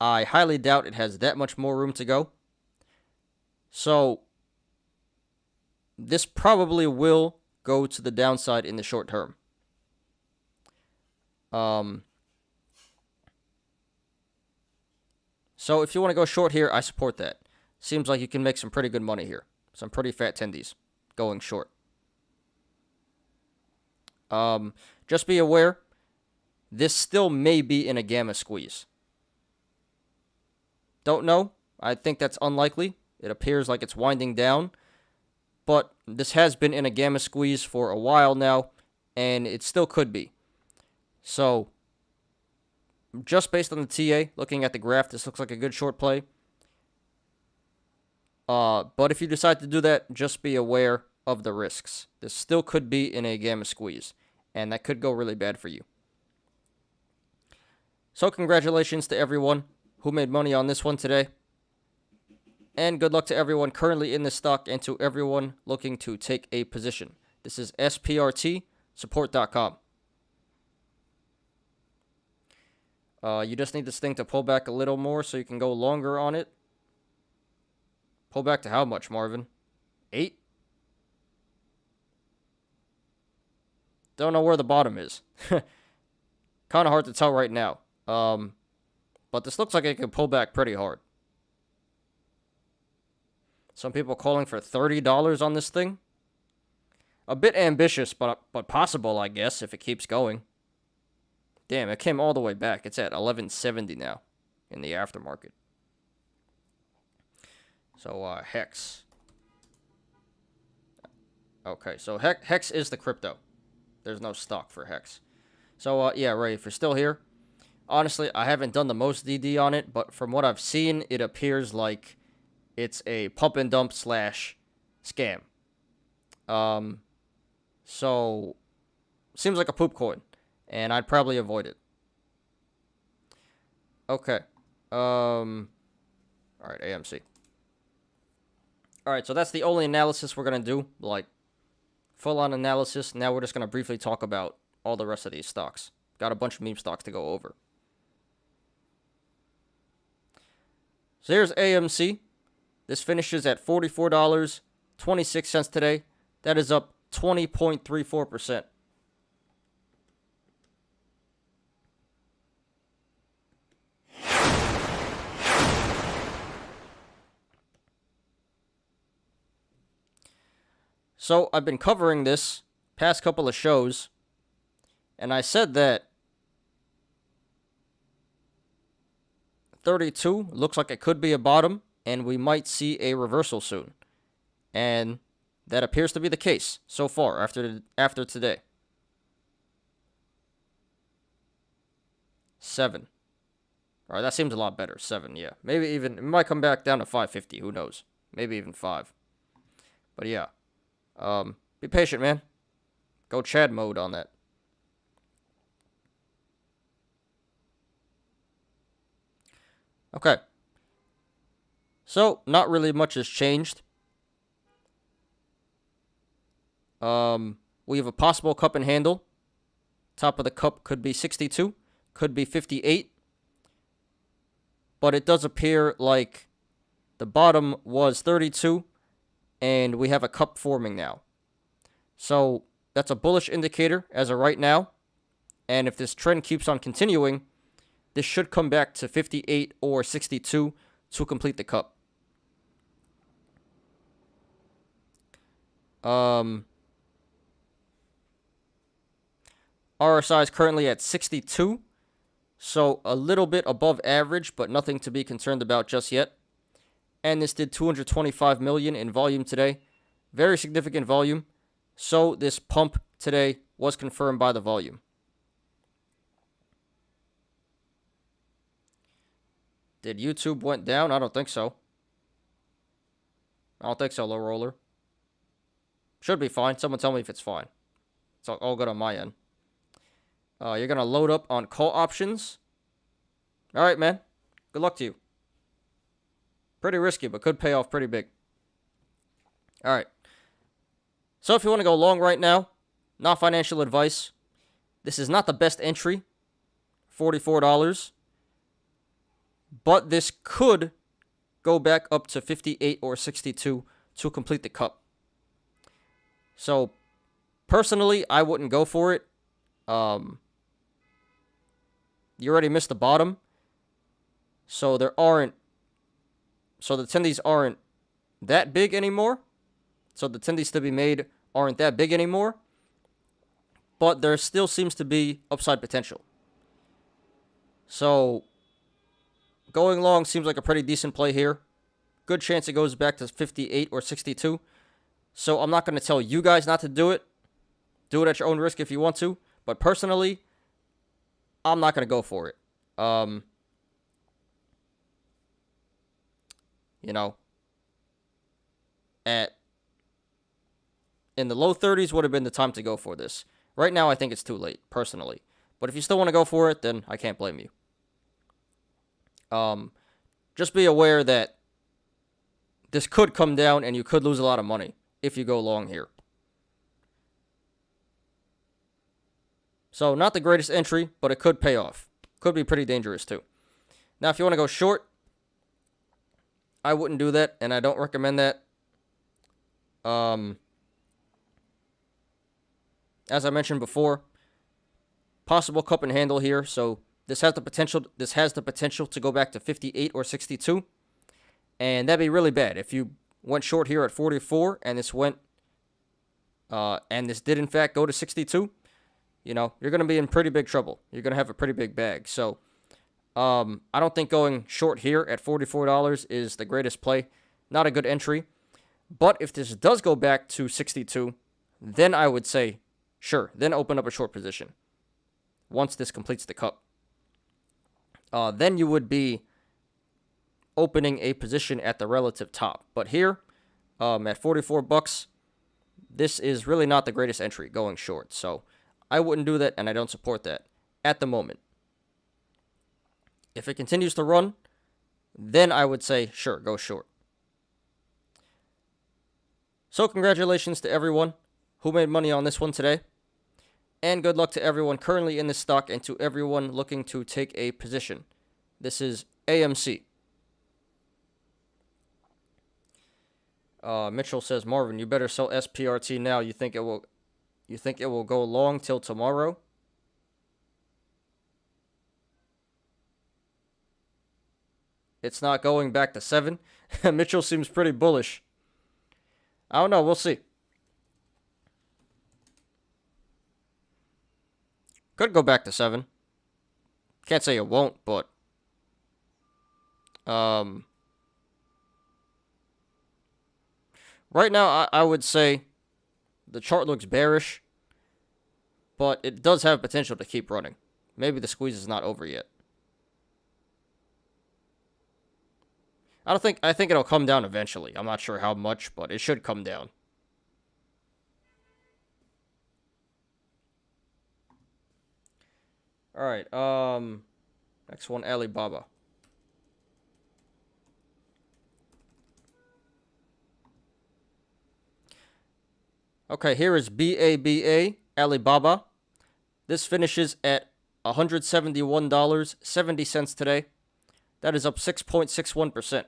I highly doubt it has that much more room to go. So this probably will go to the downside in the short term. So if you want to go short here, I support that. Seems like you can make some pretty good money here. Some pretty fat tendies going short. Just be aware, this still may be in a gamma squeeze. Don't know. I think that's unlikely. It appears like it's winding down. but this has been in a gamma squeeze for a while now, and it still could be. So, just based on the TA, looking at the graph, this looks like a good short play. But if you decide to do that, just be aware of the risks. This still could be in a gamma squeeze, and that could go really bad for you. So congratulations to everyone who made money on this one today. And good luck to everyone currently in this stock and to everyone looking to take a position. This is SPRT, support.com. You just need this thing to pull back a little more so you can go longer on it. Pull back to how much, Marvin? 8? Don't know where the bottom is. Kind of hard to tell right now. But this looks like it can pull back pretty hard. Some people calling for $30 on this thing. A bit ambitious, but possible, I guess, if it keeps going. Damn, it came all the way back. It's at 1170 now in the aftermarket. So, Hex. Okay, so Hex is the crypto. There's no stock for Hex. So, yeah, Ray, if you're still here, honestly, I haven't done the most DD on it, but from what I've seen, it appears like it's a pump and dump / scam. So, seems like a poop coin, and I'd probably avoid it. Okay. Alright, AMC. Alright, so that's the only analysis we're going to do, like, full-on analysis. Now we're just going to briefly talk about all the rest of these stocks. Got a bunch of meme stocks to go over. So here's AMC. This finishes at $44.26 today. That is up 20.34%. So I've been covering this past couple of shows, and I said that 32 looks like it could be a bottom, and we might see a reversal soon. And that appears to be the case so far after today. 7. All right, that seems a lot better. 7, yeah. Maybe even, it might come back down to 550. Who knows? Maybe even 5. But yeah. Be patient, man. Go Chad mode on that. Okay. So, not really much has changed. We have a possible cup and handle. Top of the cup could be 62, could be 58. But it does appear like the bottom was 32, and we have a cup forming now. So, that's a bullish indicator as of right now. And if this trend keeps on continuing, this should come back to 58 or 62 to complete the cup. RSI is currently at 62, so a little bit above average, but nothing to be concerned about just yet. And this did 225 million in volume today. Very significant volume. So this pump today was confirmed by the volume. Did YouTube went down? I don't think so. I don't think so, low roller. Should be fine. Someone tell me if it's fine. It's all good on my end. You're going to load up on call options. All right, man. Good luck to you. Pretty risky, but could pay off pretty big. All right. So if you want to go long right now, not financial advice. This is not the best entry. $44. But this could go back up to 58 or 62 to complete the cup. So, personally, I wouldn't go for it. You already missed the bottom. So the tendies aren't that big anymore. So the tendies to be made aren't that big anymore. But there still seems to be upside potential. So, going long seems like a pretty decent play here. Good chance it goes back to 58 or 62. So I'm not going to tell you guys not to do it. Do it at your own risk if you want to. But personally, I'm not going to go for it. You know, in the low 30s would have been the time to go for this. Right now, I think it's too late, personally. But if you still want to go for it, then I can't blame you. Just be aware that this could come down and you could lose a lot of money if you go long here. So, not the greatest entry, but it could pay off. Could be pretty dangerous, too. Now, if you want to go short, I wouldn't do that, and I don't recommend that. As I mentioned before, possible cup and handle here, so this has the potential to go back to 58 or 62, and that'd be really bad if you went short here at 44 and this did in fact go to 62. You know, you're going to be in pretty big trouble. You're going to have a pretty big bag. So, I don't think going short here at $44 is the greatest play. Not a good entry. But if this does go back to 62, then I would say, sure, then open up a short position. Once this completes the cup. Then you would be opening a position at the relative top. But here, at $44, this is really not the greatest entry going short. So, I wouldn't do that, and I don't support that at the moment. If it continues to run, then I would say, sure, go short. So congratulations to everyone who made money on this one today. And good luck to everyone currently in this stock and to everyone looking to take a position. This is AMC. Mitchell says, Marvin, you better sell SPRT now. You think it will go long till tomorrow? It's not going back to 7. Mitchell seems pretty bullish. I don't know. We'll see. Could go back to 7. Can't say it won't, but right now I would say the chart looks bearish, but it does have potential to keep running. Maybe the squeeze is not over yet. I think it'll come down eventually. I'm not sure how much, but it should come down. All right. Next one, Alibaba. Okay, here is BABA, Alibaba. This finishes at $171.70 today. That is up 6.61%.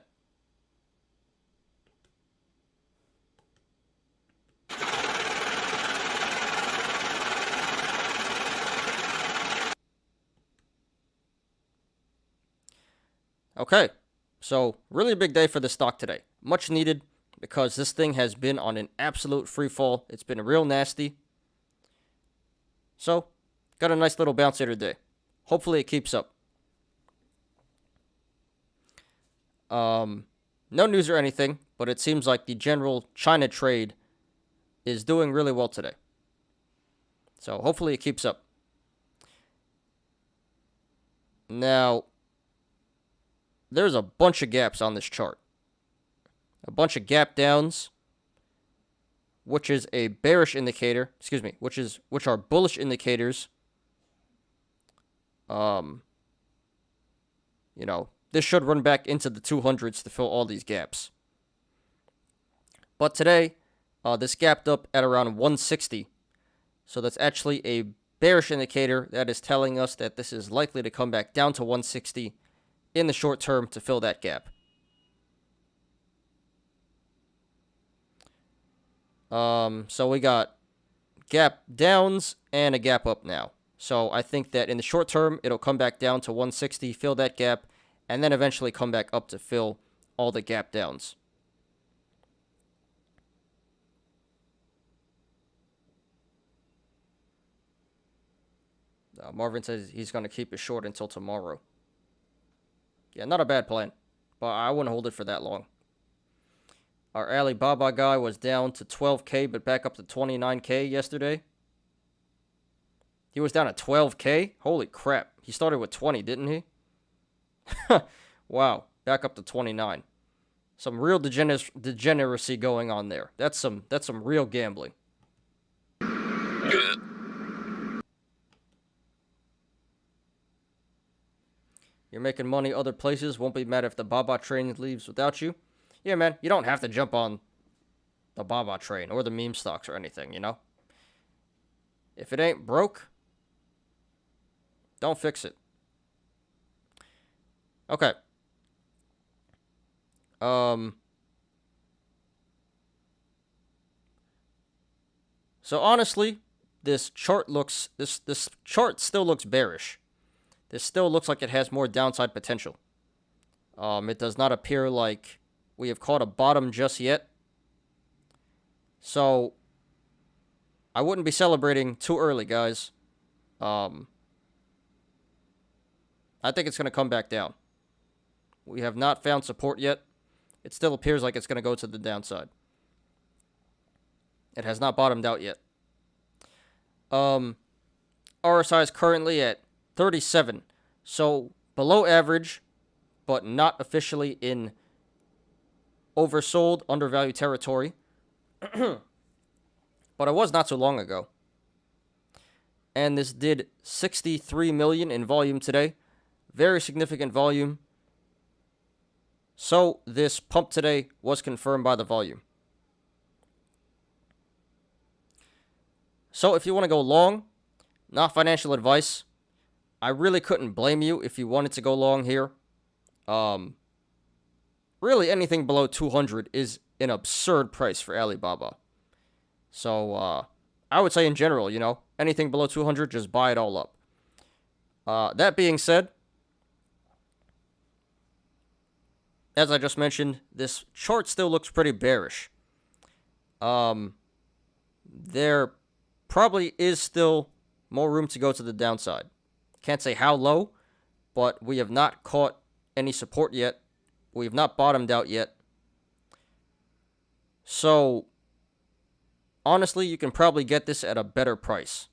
Okay, so really big day for the stock today. Much needed because this thing has been on an absolute free fall. It's been real nasty. So, got a nice little bounce here today. Hopefully it keeps up. No news or anything, but it seems like the general China trade is doing really well today. So hopefully it keeps up. Now, there's a bunch of gaps on this chart. A bunch of gap downs, which is a bearish indicator, which are bullish indicators. This should run back into the 200s to fill all these gaps. But today, this gapped up at around 160. So that's actually a bearish indicator that is telling us that this is likely to come back down to 160 in the short term to fill that gap. So we got gap downs and a gap up now. So I think that in the short term, it'll come back down to 160, fill that gap, and then eventually come back up to fill all the gap downs. Marvin says he's going to keep it short until tomorrow. Yeah, not a bad plan, but I wouldn't hold it for that long. Our Alibaba guy was down to 12K, but back up to 29K yesterday. He was down at 12K? Holy crap. He started with 20, didn't he? Wow. Back up to 29. Some real degeneracy going on there. That's some real gambling.
Good.
You're making money other places. Won't be mad if the Baba train leaves without you. Yeah, man. You don't have to jump on the Baba train or the meme stocks or anything, you know? If it ain't broke, don't fix it. Okay. So honestly, this chart still looks bearish. This still looks like it has more downside potential. It does not appear like we have caught a bottom just yet. So I wouldn't be celebrating too early, guys. I think it's going to come back down. We have not found support yet. It still appears like it's going to go to the downside. It has not bottomed out yet. RSI is currently at 37. So below average, but not officially in oversold, undervalued territory. But it was not so long ago. And this did 63 million in volume today. Very significant volume. So this pump today was confirmed by the volume. So if you want to go long, not financial advice, I really couldn't blame you if you wanted to go long here. Really anything below 200 is an absurd price for Alibaba. So I would say in general, you know, anything below 200, just buy it all up. That being said, as I just mentioned, this chart still looks pretty bearish. There probably is still more room to go to the downside. Can't say how low, but we have not caught any support yet. We have not bottomed out yet. So, honestly, you can probably get this at a better price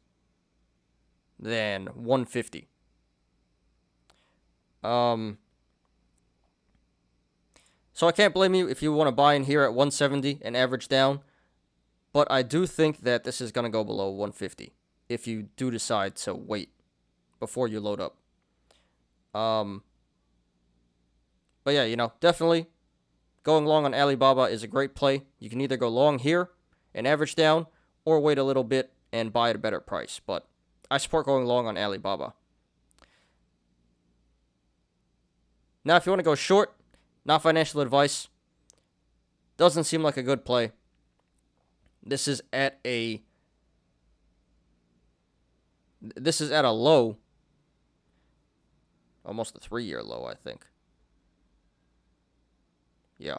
than 150. So I can't blame you if you want to buy in here at 170 and average down. But I do think that this is going to go below 150 if you do decide to wait before you load up. But yeah, you know, definitely going long on Alibaba is a great play. You can either go long here and average down or wait a little bit and buy at a better price. But I support going long on Alibaba. Now, if you want to go short, not financial advice, doesn't seem like a good play. This is at a low, almost a 3-year low, I think. Yeah.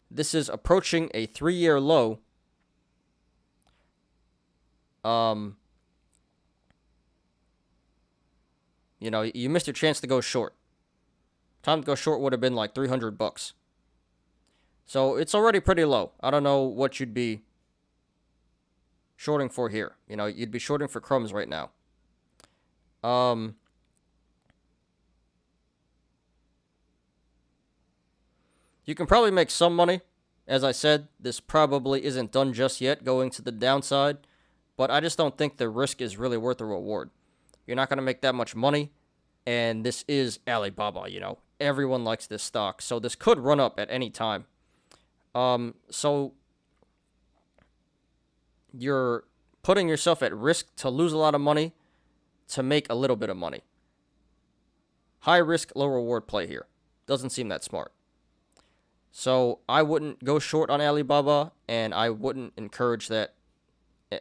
This is approaching a 3-year low. You know, you missed your chance to go short. Time to go short would have been like $300. So it's already pretty low. I don't know what you'd be shorting for here. You know, you'd be shorting for crumbs right now. You can probably make some money. As I said, this probably isn't done just yet, going to the downside. But I just don't think the risk is really worth the reward. You're not going to make that much money. And this is Alibaba, you know. Everyone likes this stock. So this could run up at any time. So you're putting yourself at risk to lose a lot of money to make a little bit of money. High risk, low reward play here. Doesn't seem that smart. So I wouldn't go short on Alibaba, and I wouldn't encourage that,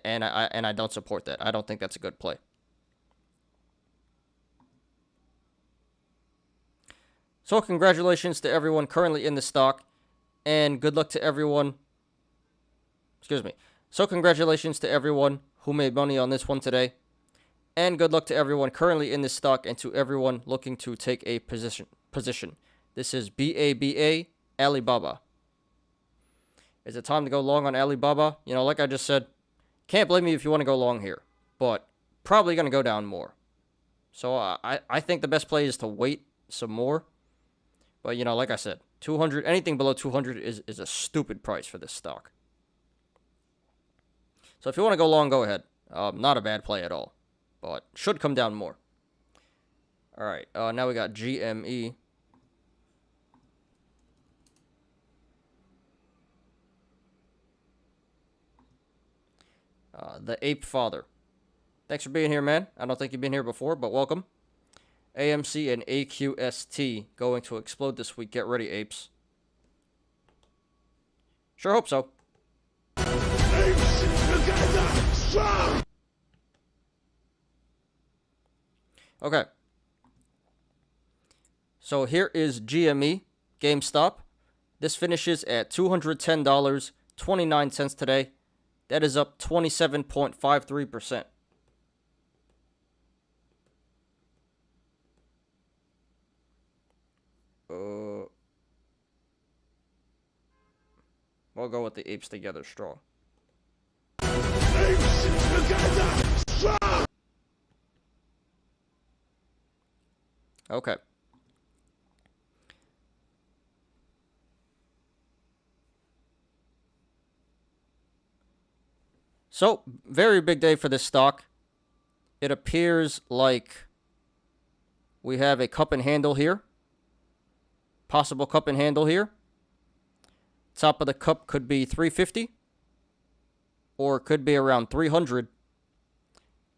and I don't support that. I don't think that's a good play. So congratulations to everyone currently in the stock, and good luck to everyone. Excuse me. So congratulations to everyone who made money on this one today, and good luck to everyone currently in this stock and to everyone looking to take a position. This is BABA Alibaba. Is it time to go long on Alibaba? You know, like I just said, can't blame me if you want to go long here, but probably going to go down more. So I think the best play is to wait some more. But, you know, like I said, 200, anything below 200 is a stupid price for this stock. So if you want to go long, go ahead. Not a bad play at all, but should come down more. All right, now we got GME. The Ape Father. Thanks for being here, man. I don't think you've been here before, but welcome. AMC and AQST going to explode this week. Get ready, apes. Sure hope so. Okay. So here is GME Gamestop. This finishes at $210.29 today. That is up 27.53%. We'll go with the apes together strong. Okay. So, very big day for this stock. It appears like we have a cup and handle here. Possible cup and handle here. Top of the cup could be 350. Or it could be around 300.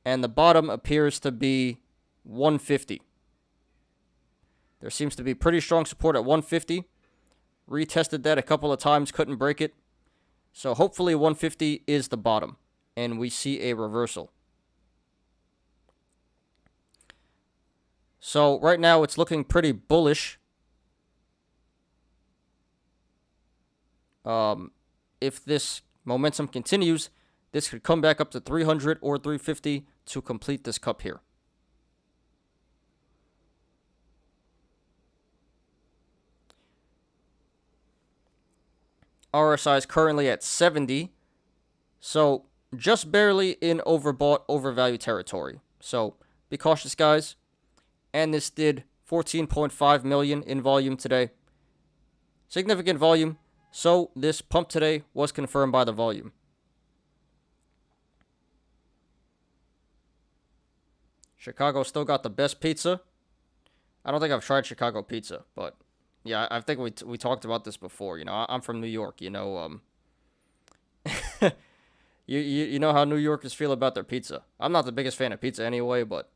And the bottom appears to be 150. There seems to be pretty strong support at 150. Retested that a couple of times, couldn't break it. So hopefully 150 is the bottom. And we see a reversal. So right now it's looking pretty bullish. If this momentum continues, this could come back up to 300 or 350 to complete this cup here. RSI is currently at 70. So just barely in overbought, overvalued territory. So be cautious, guys. And this did 14.5 million in volume today. Significant volume. So this pump today was confirmed by the volume. Chicago still got the best pizza. I don't think I've tried Chicago pizza, but yeah, I think we talked about this before. You know, I'm from New York. You know, you know how New Yorkers feel about their pizza. I'm not the biggest fan of pizza anyway, but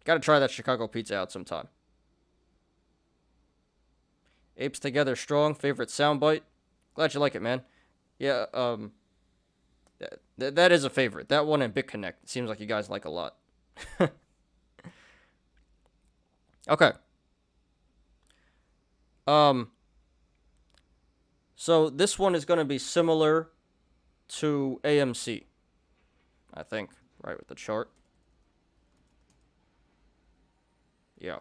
got to try that Chicago pizza out sometime. Apes together strong. Favorite soundbite. Glad you like it, man. Yeah, that is a favorite. That one and BitConnect. Seems like you guys like a lot. Okay. So this one is going to be similar to AMC, I think, right with the chart. Yeah.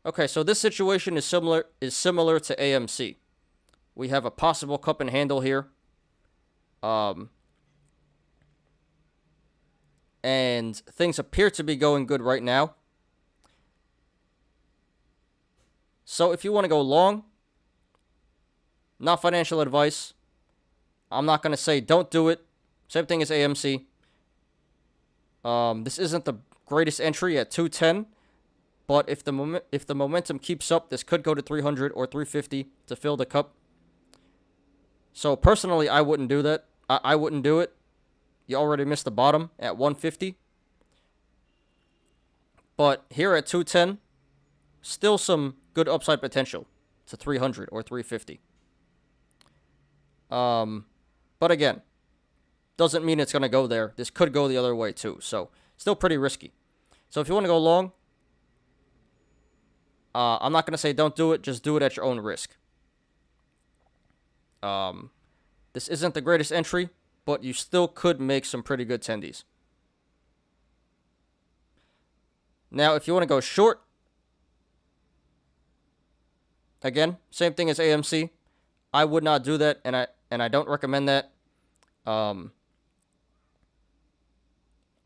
Okay, so this situation is similar to AMC. We have a possible cup and handle here. And things appear to be going good right now. So if you want to go long, not financial advice. I'm not going to say don't do it. Same thing as AMC. This isn't the greatest entry at 210. But if the momentum keeps up, this could go to 300 or 350 to fill the cup. So personally, I wouldn't do that. I wouldn't do it. You already missed the bottom at 150. But here at 210, still some good upside potential to 300 or 350. But again, doesn't mean it's going to go there. This could go the other way too. So still pretty risky. So if you want to go long, I'm not going to say don't do it. Just do it at your own risk. This isn't the greatest entry, but you still could make some pretty good tendies. Now, if you want to go short, again, same thing as AMC. I would not do that, and I don't recommend that. I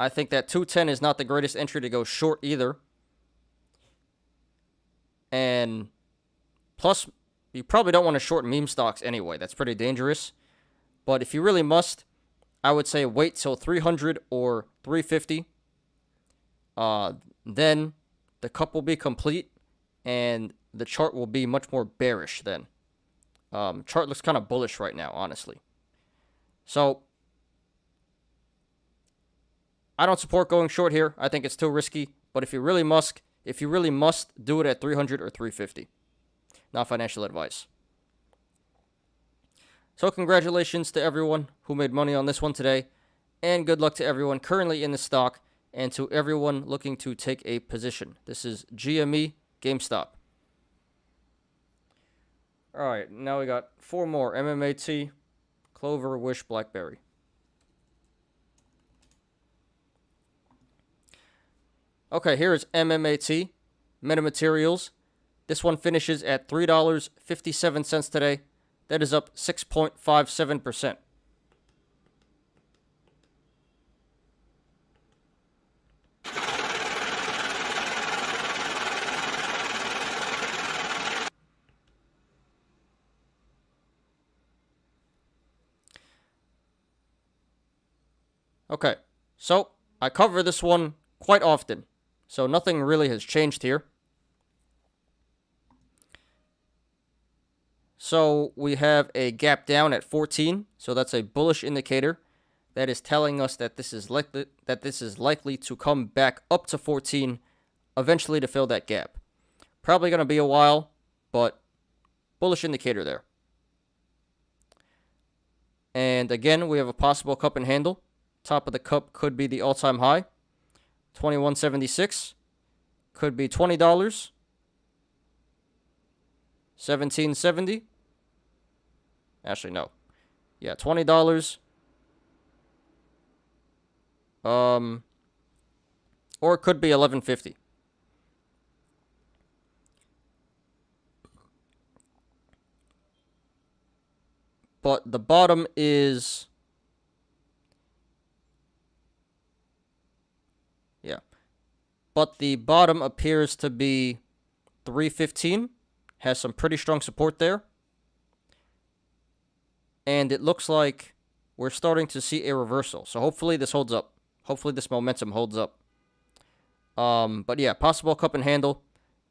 think that 210 is not the greatest entry to go short either. And plus, you probably don't want to short meme stocks anyway. That's pretty dangerous. But if you really must, I would say wait till 300 or 350. Then the cup will be complete, and the chart will be much more bearish then. Chart looks kind of bullish right now, honestly. So I don't support going short here. I think it's too risky. But if you really must, do it at 300 or 350. Not financial advice. So congratulations to everyone who made money on this one today, and good luck to everyone currently in the stock and to everyone looking to take a position. This is GME Gamestop. All right, now we got 4 more: MMAT, Clover, Wish, Blackberry. Okay, here is MMAT Metamaterials. This one finishes at $3.57 today. That is up 6.57%. Okay, so I cover this one quite often, so nothing really has changed here. So we have a gap down at 14, so that's a bullish indicator that is telling us that this is likely to come back up to 14 eventually to fill that gap. Probably going to be a while, but bullish indicator there. And again, we have a possible cup and handle. Top of the cup could be the all-time high, $21.76. Could be $20, $17.70. Actually, no. Yeah, $20. Or it could be $11.50. But the bottom is... yeah. But the bottom appears to be $3.15. Has some pretty strong support there. And it looks like we're starting to see a reversal. So hopefully this holds up. Hopefully this momentum holds up. But yeah, possible cup and handle.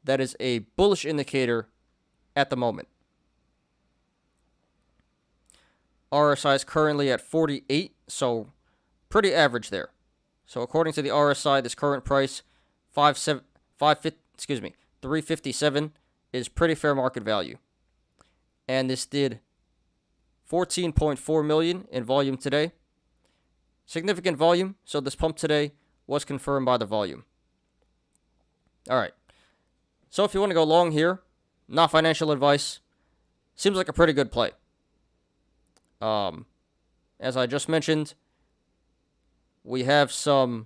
That is a bullish indicator at the moment. RSI is currently at 48, so pretty average there. So according to the RSI, this current price, 357 is pretty fair market value. And this did 14.4 million in volume today. Significant volume, so this pump today was confirmed by the volume. All right. So if you want to go long here, not financial advice, seems like a pretty good play. As I just mentioned, we have the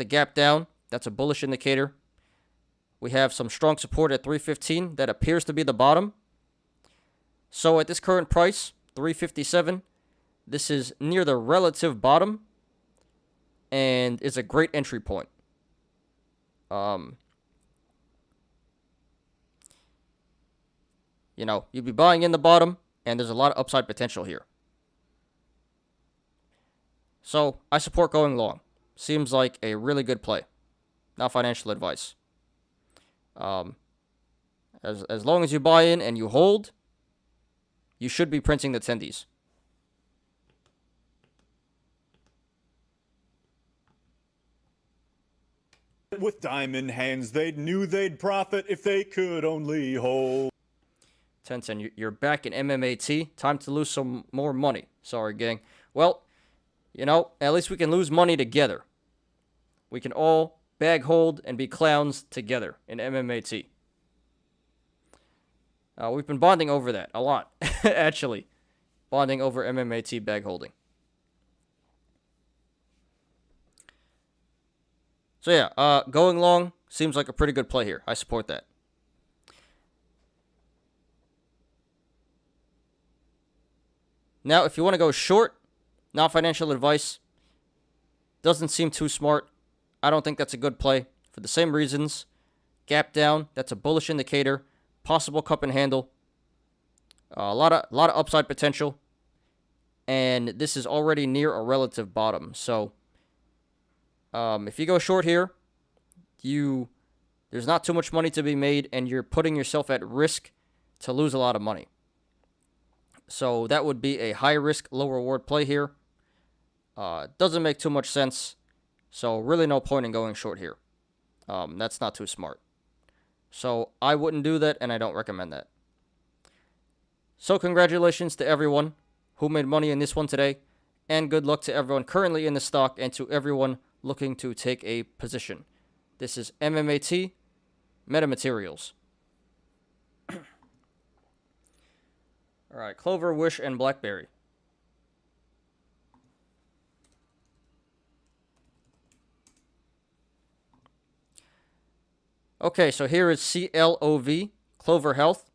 gap down. That's a bullish indicator. We have some strong support at 315. That appears to be the bottom. So at this current price, 357, this is near the relative bottom and is a great entry point. You'd be buying in the bottom, and there's a lot of upside potential here. So I support going long. Seems like a really good play. Not financial advice. As long as you buy in and you hold, you should be printing the tendies.
With diamond hands, they knew they'd profit if they could only hold.
1010, you're back in MMAT. Time to lose some more money. Sorry, gang. Well, at least we can lose money together. We can all bag hold and be clowns together in MMAT. We've been bonding over that a lot, actually. Bonding over MMAT bag holding. So yeah, going long seems like a pretty good play here. I support that. Now, if you want to go short, not financial advice, doesn't seem too smart. I don't think that's a good play for the same reasons. Gap down, that's a bullish indicator. Possible cup and handle. A lot of upside potential. And this is already near a relative bottom. So, if you go short here, there's not too much money to be made, and you're putting yourself at risk to lose a lot of money. So that would be a high risk, low reward play here. Doesn't make too much sense. So really no point in going short here. That's not too smart. So I wouldn't do that, and I don't recommend that. So congratulations to everyone who made money in this one today, and good luck to everyone currently in the stock and to everyone looking to take a position. This is MMAT Metamaterials. All right, Clover, Wish, and Blackberry. Okay, so here is CLOV, Clover Health.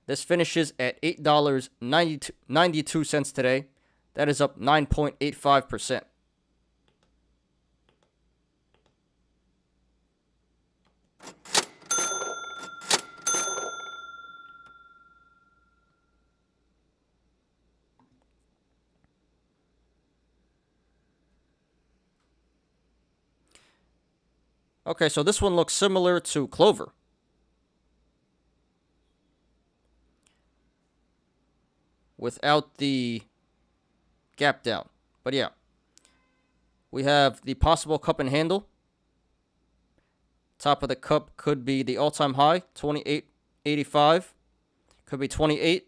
This finishes at $8.92 today. That is up 9.85%. Okay, so this one looks similar to Clover. Without the gap down. But yeah. We have the possible cup and handle. Top of the cup could be the all-time high, 28.85. Could be 28.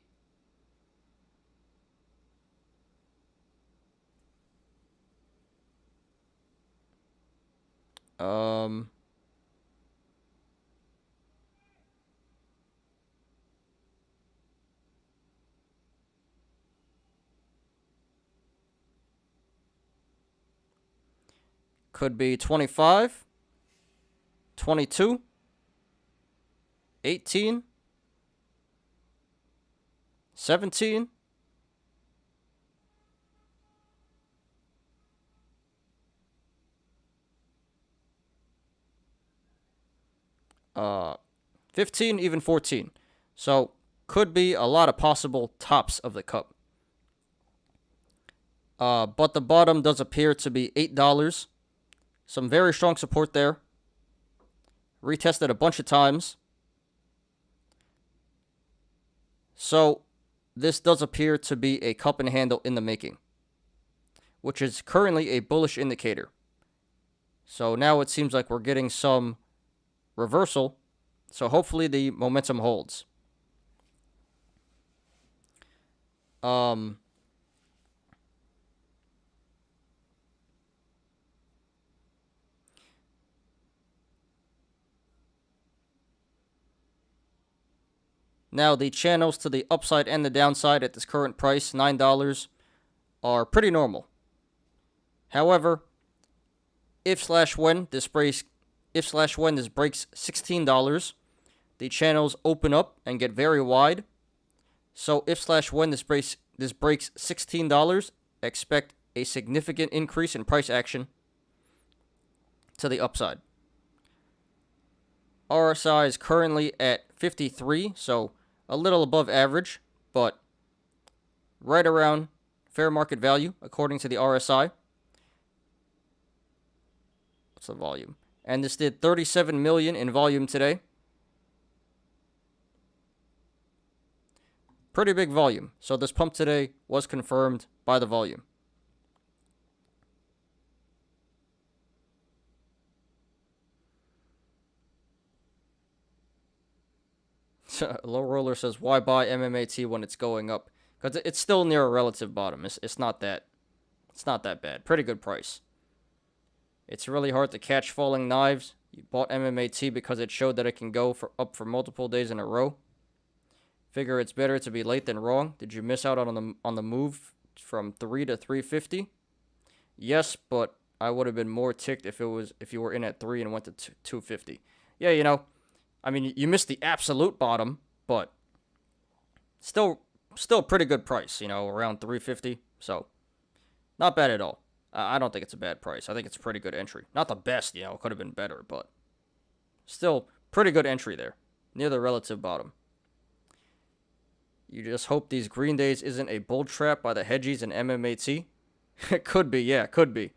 Could be 25, 22, 18, 17, 15, even 14. So could be a lot of possible tops of the cup. But the bottom does appear to be $8. Some very strong support there. Retested a bunch of times. So this does appear to be a cup and handle in the making, which is currently a bullish indicator. So now it seems like we're getting some reversal. So hopefully the momentum holds. Now, the channels to the upside and the downside at this current price, $9, are pretty normal. However, if/when this breaks $16, the channels open up and get very wide. So if/when this breaks $16, expect a significant increase in price action to the upside. RSI is currently at 53, so a little above average, but right around fair market value, according to the RSI. What's the volume? And this did 37 million in volume today. Pretty big volume. So this pump today was confirmed by the volume. Low Roller says, why buy MMAT when it's going up? Because it's still near a relative bottom. It's not that bad. Pretty good price. It's really hard to catch falling knives. You bought MMAT because it showed that it can go up for multiple days in a row. Figure it's better to be late than wrong. Did you miss out on the move from 3 to 350? Yes, but I would have been more ticked if you were in at 3 and went to 250. Yeah, you know, I mean, you missed the absolute bottom, but still pretty good price, you know, around 350. So, not bad at all. I don't think it's a bad price. I think it's a pretty good entry. Not the best, you know, it could have been better, but still pretty good entry there, near the relative bottom. You just hope these green days isn't a bull trap by the hedgies and MMAT. It could be, yeah, it could be.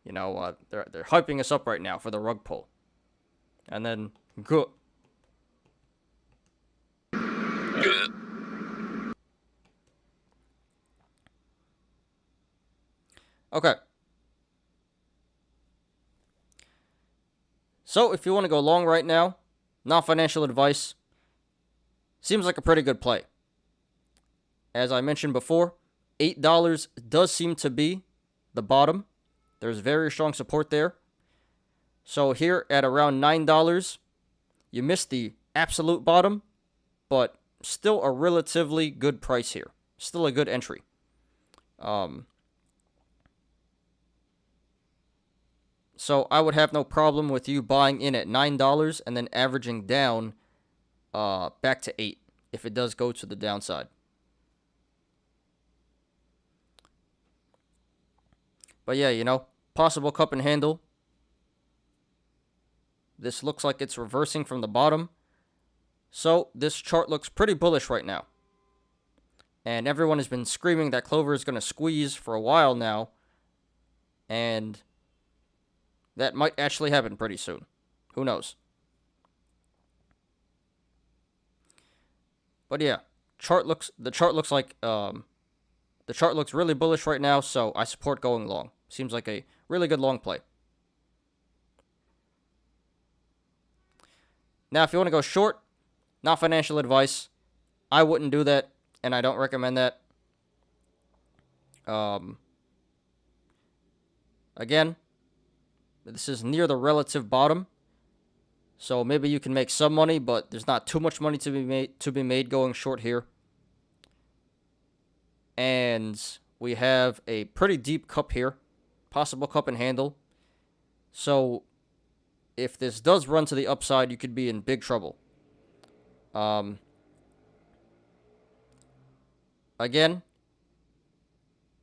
You know, they're hyping us up right now for the rug pull. And then, good. Okay. So, if you want to go long right now, not financial advice, seems like a pretty good play. As I mentioned before, $8 does seem to be the bottom. There's very strong support there. So here at around $9, you missed the absolute bottom, but still a relatively good price here. Still a good entry. So I would have no problem with you buying in at $9 and then averaging down back to 8 if it does go to the downside. But yeah, you know, possible cup and handle. This looks like it's reversing from the bottom. So this chart looks pretty bullish right now. And everyone has been screaming that Clover is going to squeeze for a while now. And that might actually happen pretty soon. Who knows? But yeah, the chart looks really bullish right now, so I support going long. Seems like a really good long play. Now, if you want to go short, not financial advice, I wouldn't do that, and I don't recommend that. Again, this is near the relative bottom, so maybe you can make some money, but there's not too much money to be made going short here. And we have a pretty deep cup here, possible cup and handle. So if this does run to the upside, you could be in big trouble. Again,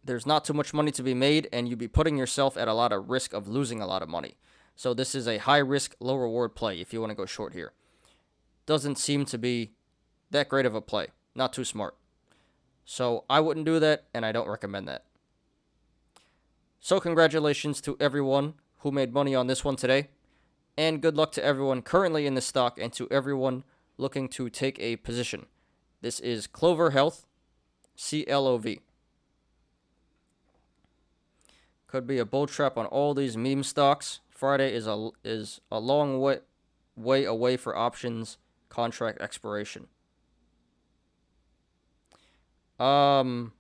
there's not too much money to be made, and you'd be putting yourself at a lot of risk of losing a lot of money. So this is a high risk, low reward play if you want to go short here. Doesn't seem to be that great of a play. Not too smart. So I wouldn't do that, and I don't recommend that. So congratulations to everyone who made money on this one today. And good luck to everyone currently in the stock and to everyone looking to take a position. This is Clover Health, CLOV. Could be a bull trap on all these meme stocks. Friday is a long way away for options contract expiration. Depends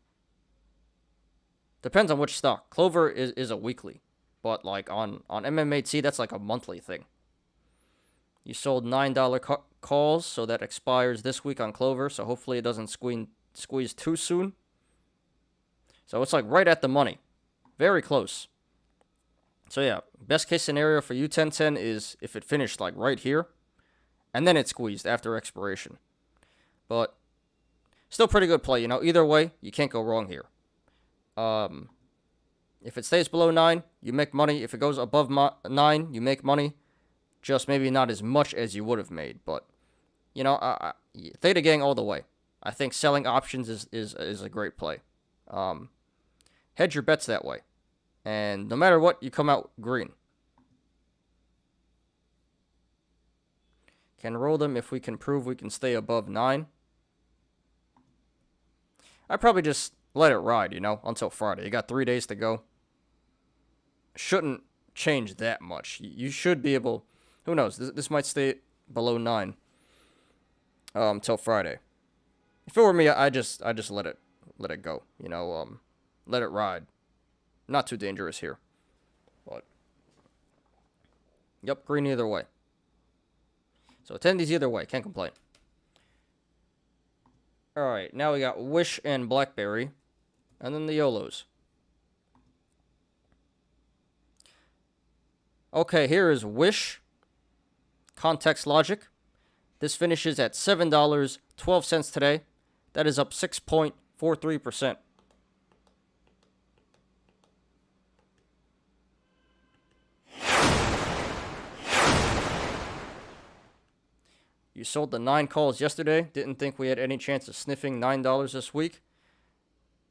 on which stock. Clover is a weekly, but like on MMAT, that's like a monthly thing. You sold $9 calls, so that expires this week on Clover, so hopefully it doesn't squeeze too soon. So it's like right at the money. Very close. So yeah, best case scenario for U1010 is if it finished like right here, and then it squeezed after expiration. But still pretty good play, you know. Either way, you can't go wrong here. If it stays below 9, you make money. If it goes above 9, you make money. Just maybe not as much as you would have made. But, you know, Theta Gang all the way. I think selling options is a great play. Hedge your bets that way. And no matter what, you come out green. Can roll them if we can prove we can stay above 9. I'd probably just let it ride, you know, until Friday. You got 3 days to go. Shouldn't change that much. You should be able... Who knows? This might stay below 9 till Friday. If it were me, I just let it go. You know, let it ride. Not too dangerous here. But yep, green either way. So attendees either way, can't complain. Alright, now we got Wish and Blackberry. And then the Yolos. Okay, here is Wish, ContextLogic. This finishes at $7.12 today. That is up 6.43%. You sold the 9 calls yesterday. Didn't think we had any chance of sniffing $9 this week.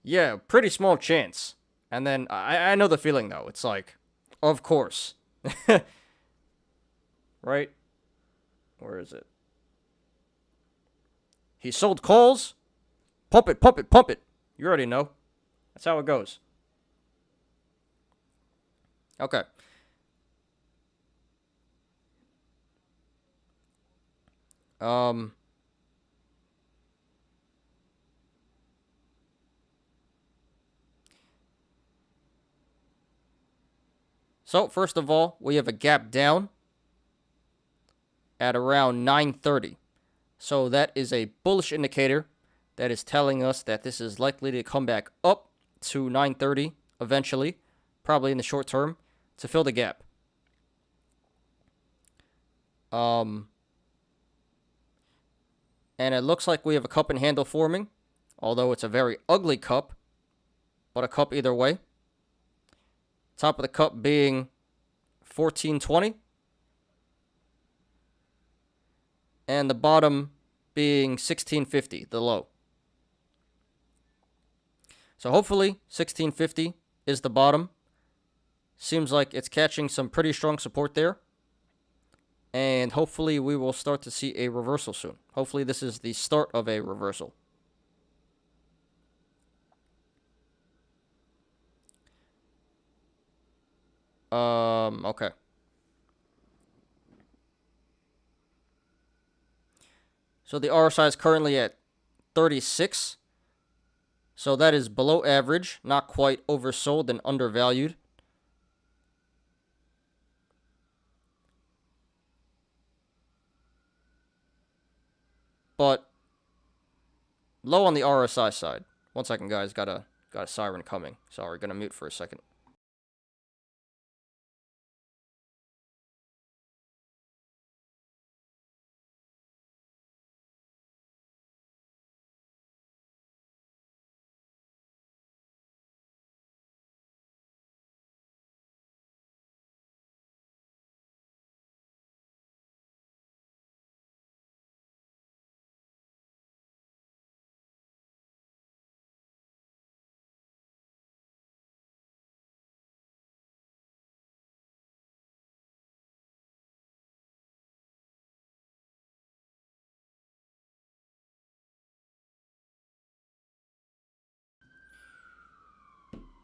Yeah, pretty small chance. And then I know the feeling though. It's like, of course. Right? Where is it? He sold calls. Pump it, pump it, pump it. You already know. That's how it goes. Okay. So, first of all, we have a gap down at around 930. So that is a bullish indicator that is telling us that this is likely to come back up to 930 eventually, probably in the short term, to fill the gap. And it looks like we have a cup and handle forming, although it's a very ugly cup, but a cup either way. Top of the cup being 1420. And the bottom being 1650, the low. So hopefully 1650 is the bottom. Seems like it's catching some pretty strong support there. And hopefully we will start to see a reversal soon. Hopefully this is the start of a reversal. Okay. So the RSI is currently at 36. So that is below average, not quite oversold and undervalued. But low on the RSI side. 1 second, guys. Got a siren coming. Sorry, gonna mute for a second.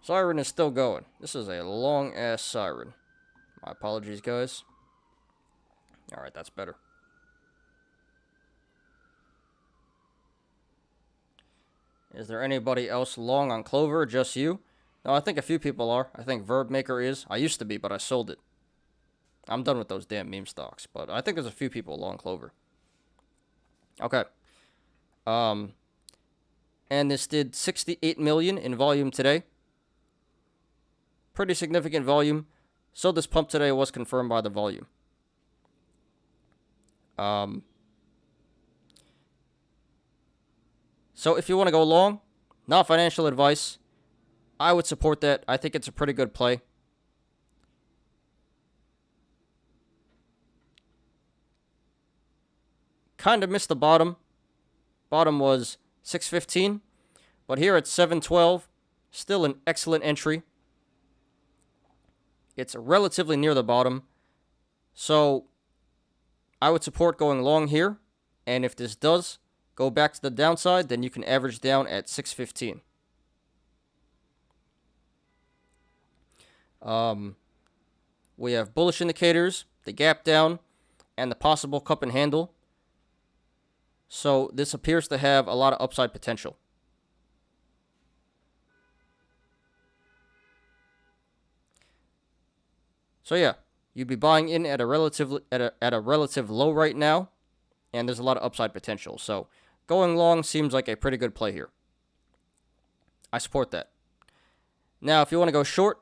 Siren is still going. This is a long-ass siren. My apologies, guys. Alright, that's better. Is there anybody else long on Clover? Just you? No, I think a few people are. I think Verb Maker is. I used to be, but I sold it. I'm done with those damn meme stocks. But I think there's a few people long Clover. Okay. And this did 68 million in volume today. Pretty significant volume. So this pump today was confirmed by the volume. So if you want to go long, not financial advice, I would support that. I think it's a pretty good play. Kind of missed the bottom. Bottom was 615, but here at 712, still an excellent entry. It's relatively near the bottom, so I would support going long here, and if this does go back to the downside, then you can average down at 615. We have bullish indicators, the gap down, and the possible cup and handle. So this appears to have a lot of upside potential. So yeah, you'd be buying in at a relative low right now, and there's a lot of upside potential. So going long seems like a pretty good play here. I support that. Now, if you want to go short,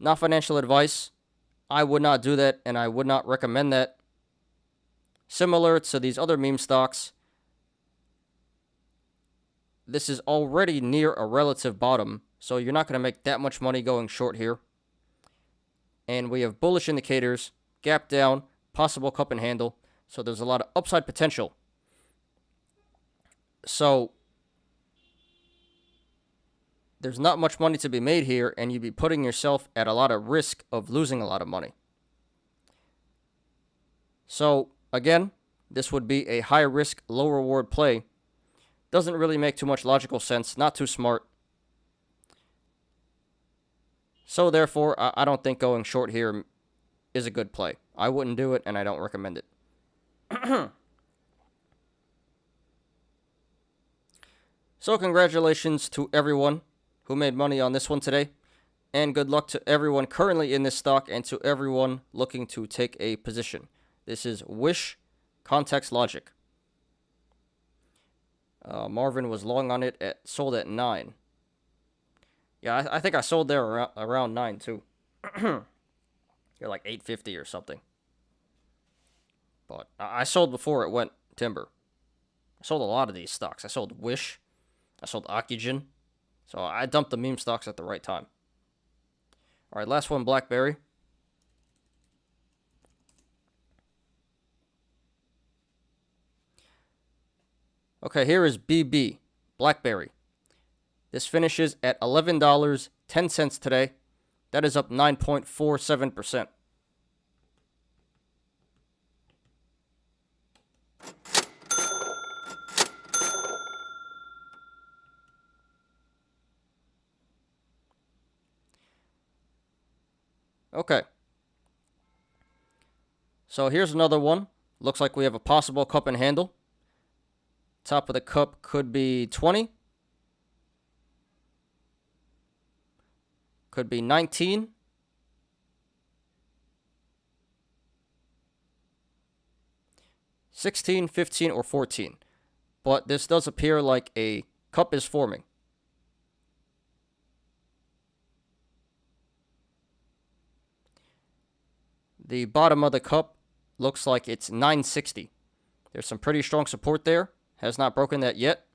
not financial advice, I would not do that, and I would not recommend that. Similar to these other meme stocks, this is already near a relative bottom, so you're not going to make that much money going short here. And we have bullish indicators, gap down, possible cup and handle, so there's a lot of upside potential. So there's not much money to be made here, and you'd be putting yourself at a lot of risk of losing a lot of money. So again, this would be a high risk, low reward play. Doesn't really make too much logical sense, not too smart. So therefore, I don't think going short here is a good play. I wouldn't do it, and I don't recommend it. So congratulations to everyone who made money on this one today. And good luck to everyone currently in this stock and to everyone looking to take a position. This is Wish ContextLogic. Marvin was long on it, sold at 9. Yeah, I think I sold there around 9 too. You're like 850 or something. But I sold before it went timber. I sold a lot of these stocks. I sold Wish. I sold Oxygen. So I dumped the meme stocks at the right time. All right, last one, Blackberry. Okay, here is BB, Blackberry. This finishes at $11.10 today. That is up 9.47%. Okay. So here's another one. Looks like we have a possible cup and handle. Top of the cup could be 20. Could be 19. $16, 15, or 14. But this does appear like a cup is forming. The bottom of the cup looks like it's 960. There's some pretty strong support there. Has not broken that yet.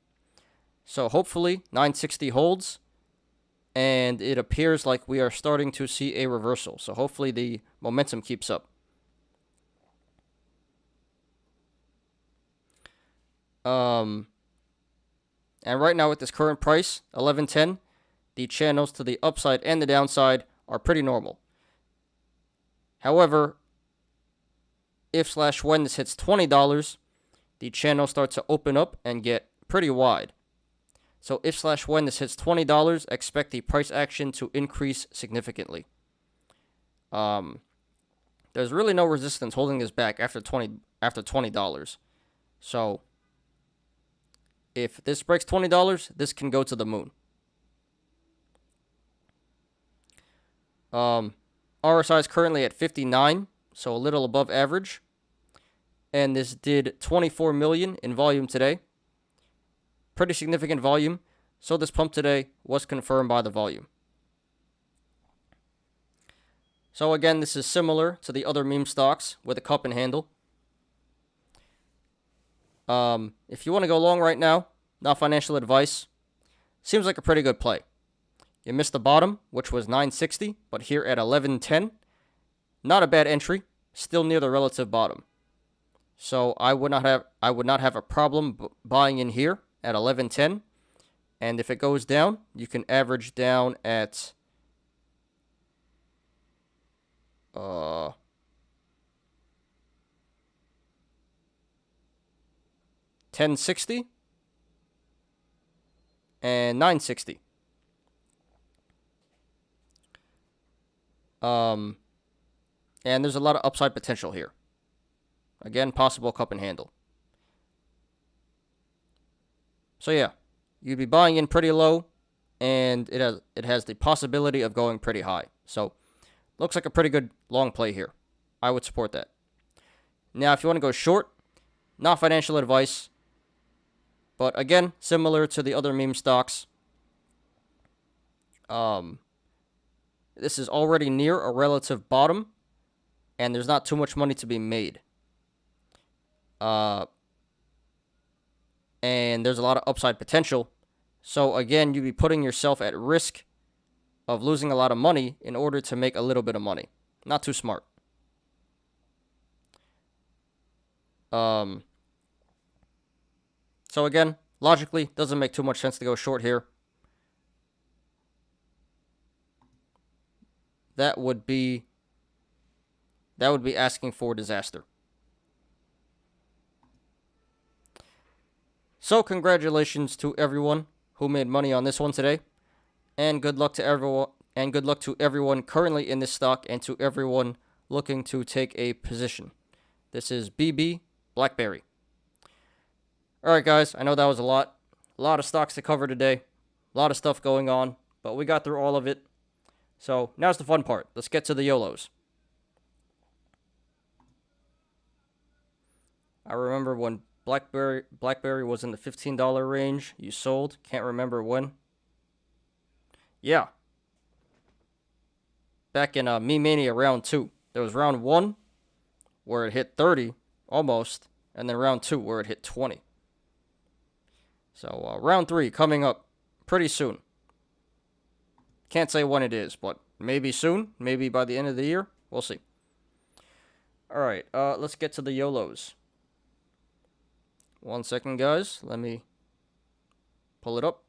So hopefully 960 holds. And it appears like we are starting to see a reversal. So hopefully the momentum keeps up. And right now at this current price, 11.10, the channels to the upside and the downside are pretty normal. However, if/when this hits $20, the channel starts to open up and get pretty wide. So if/when this hits $20, expect the price action to increase significantly. There's really no resistance holding this back after $20. So if this breaks $20, this can go to the moon. RSI is currently at 59, so a little above average. And this did 24 million in volume today. Pretty significant volume. So this pump today was confirmed by the volume. So again, this is similar to the other meme stocks with a cup and handle. If you want to go long right now, not financial advice, seems like a pretty good play. You missed the bottom, which was 960, but here at 11.10, not a bad entry, still near the relative bottom. So I would not have a problem buying in here at 11.10, and if it goes down, you can average down at 1060 and 960. And there's a lot of upside potential here. Again, possible cup and handle. So yeah, you'd be buying in pretty low, and it has the possibility of going pretty high. So looks like a pretty good long play here. I would support that. Now, if you want to go short, not financial advice, but again, similar to the other meme stocks, this is already near a relative bottom, and there's not too much money to be made. And there's a lot of upside potential. So again, you'd be putting yourself at risk of losing a lot of money in order to make a little bit of money. Not too smart. So again, logically, doesn't make too much sense to go short here. That would be asking for disaster. So congratulations to everyone who made money on this one today, and good luck to everyone. And good luck to everyone currently in this stock, and to everyone looking to take a position. This is BB Blackberry. All right, guys. I know that was a lot of stocks to cover today, a lot of stuff going on, but we got through all of it. So now's the fun part. Let's get to the Yolos. I remember when Blackberry was in the $15 range. You sold. Can't remember when. Yeah. Back in MeMania round 2. There was round 1 where it hit 30 almost, and then round 2 where it hit 20. So round 3 coming up pretty soon. Can't say when it is, but maybe soon. Maybe by the end of the year. We'll see. All right, let's get to the Yolos. 1 second, guys. Let me pull it up.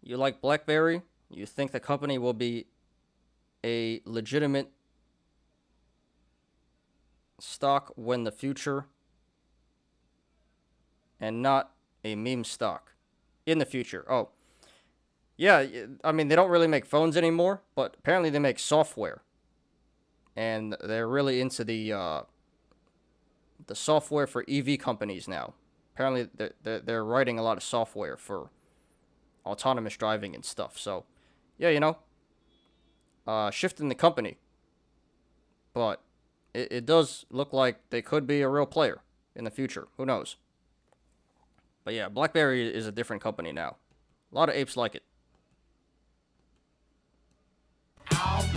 You like Blackberry? You think the company will be a legitimate stock when the future, and not a meme stock in the future? Oh, yeah. I mean, they don't really make phones anymore, but apparently they make software, and they're really into the software for EV companies now. Apparently, they're writing a lot of software for autonomous driving and stuff. So, yeah, shifting the company. But it does look like they could be a real player in the future. Who knows? But yeah, Blackberry is a different company now. A lot of apes like it.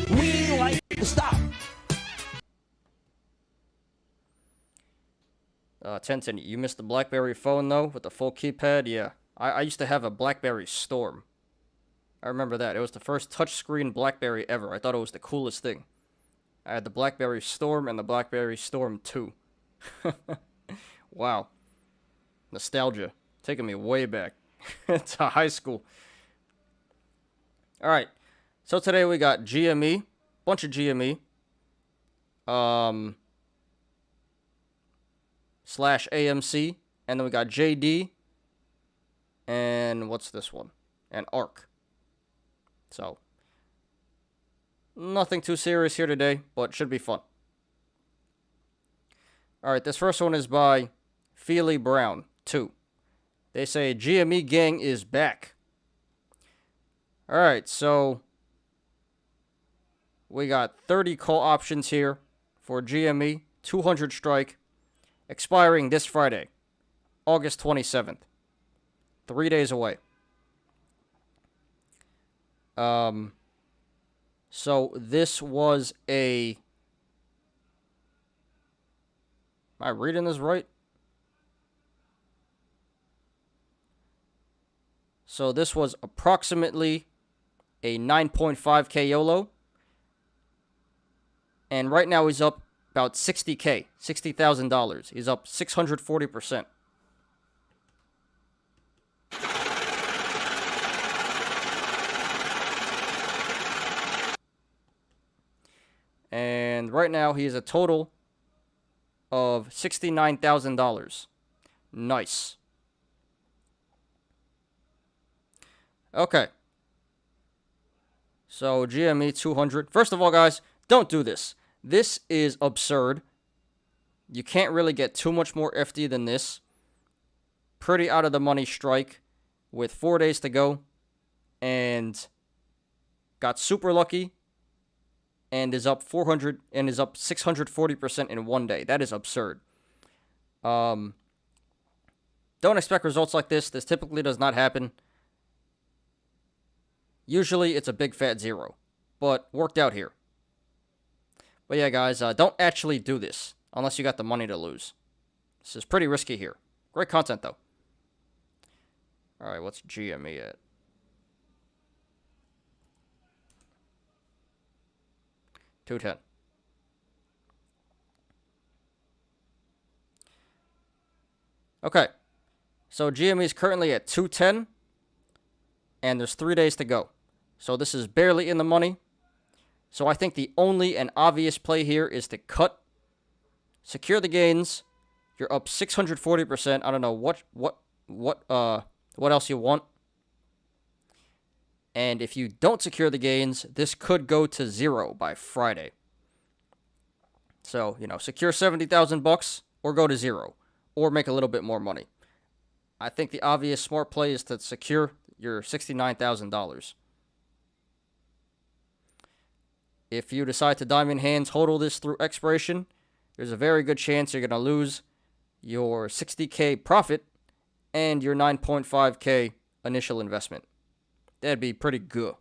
We like to stop.
Tenten, you missed the Blackberry phone, though, with the full keypad? Yeah. I used to have a Blackberry Storm. I remember that. It was the first touchscreen Blackberry ever. I thought it was the coolest thing. I had the Blackberry Storm and the Blackberry Storm 2. Wow. Nostalgia. Taking me way back to high school. Alright. So today we got GME. Bunch of GME. Slash AMC. And then we got JD. And what's this one? And ARC. So, nothing too serious here today, but should be fun. Alright, this first one is by Feely Brown 2. They say GME gang is back. Alright, so we got 30 call options here for GME, 200 strike, expiring this Friday, August 27th. 3 days away. So this was a... Am I reading this right? So this was approximately a 9.5K YOLO. And right now he's up about 60K, $60,000. He's up 640%. And right now, he is a total of $69,000. Nice. Okay. So, GME 200. First of all, guys, don't do this. This is absurd. You can't really get too much more FD than this. Pretty out of the money strike with 4 days to go. And got super lucky. And is up 400 and is up 640% in 1 day. That is absurd. Don't expect results like this. This typically does not happen. Usually it's a big fat zero, but worked out here. But yeah, guys, don't actually do this unless you got the money to lose. This is pretty risky here. Great content, though. All right, what's GME at? $210. Okay, so GME is currently at $210, and there's 3 days to go. So this is barely in the money. So I think the only and obvious play here is to cut, secure the gains. You're up 640%. I don't know what else you want. And if you don't secure the gains, this could go to zero by Friday. So, secure 70,000 bucks or go to zero or make a little bit more money. I think the obvious smart play is to secure your $69,000. If you decide to diamond hands hodl this through expiration, there's a very good chance you're going to lose your 60K profit and your 9.5K initial investment. That'd be pretty good.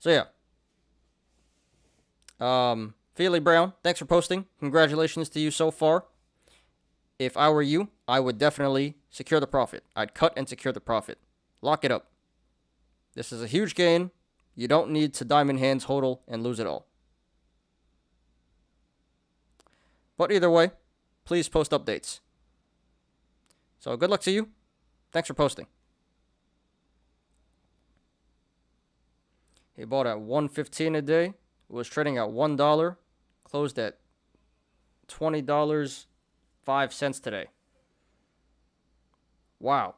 So yeah. Feely Brown, thanks for posting. Congratulations to you so far. If I were you, I would definitely secure the profit. I'd cut and secure the profit. Lock it up. This is a huge gain. You don't need to diamond hands hodl and lose it all. But either way, please post updates. So good luck to you. Thanks for posting. He bought at $1.15 a day. Was trading at $1. Closed at $20.05 today. Wow.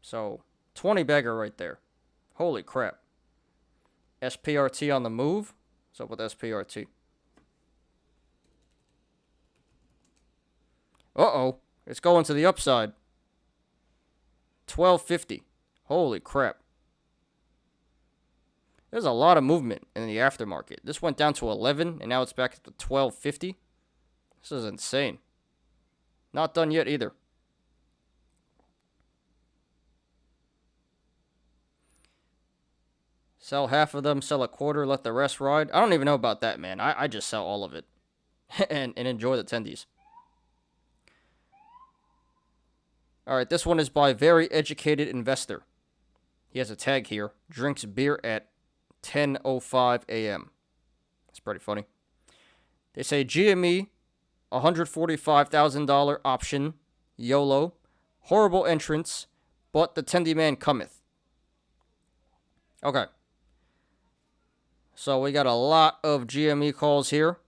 So 20 bagger right there. Holy crap. SPRT on the move. What's up with SPRT? Uh-oh. It's going to the upside. 1250. Holy crap. There's a lot of movement in the aftermarket. This went down to 11, and now it's back to 1250. This is insane. Not done yet either. Sell half of them, sell a quarter, let the rest ride. I don't even know about that, man. I just sell all of it. and enjoy the tendies. Alright, this one is by Very Educated Investor. He has a tag here. Drinks beer at 10:05 a.m. That's pretty funny. They say GME, $145,000 option, YOLO, horrible entrance, but the tendy man cometh. Okay. So we got a lot of GME calls here.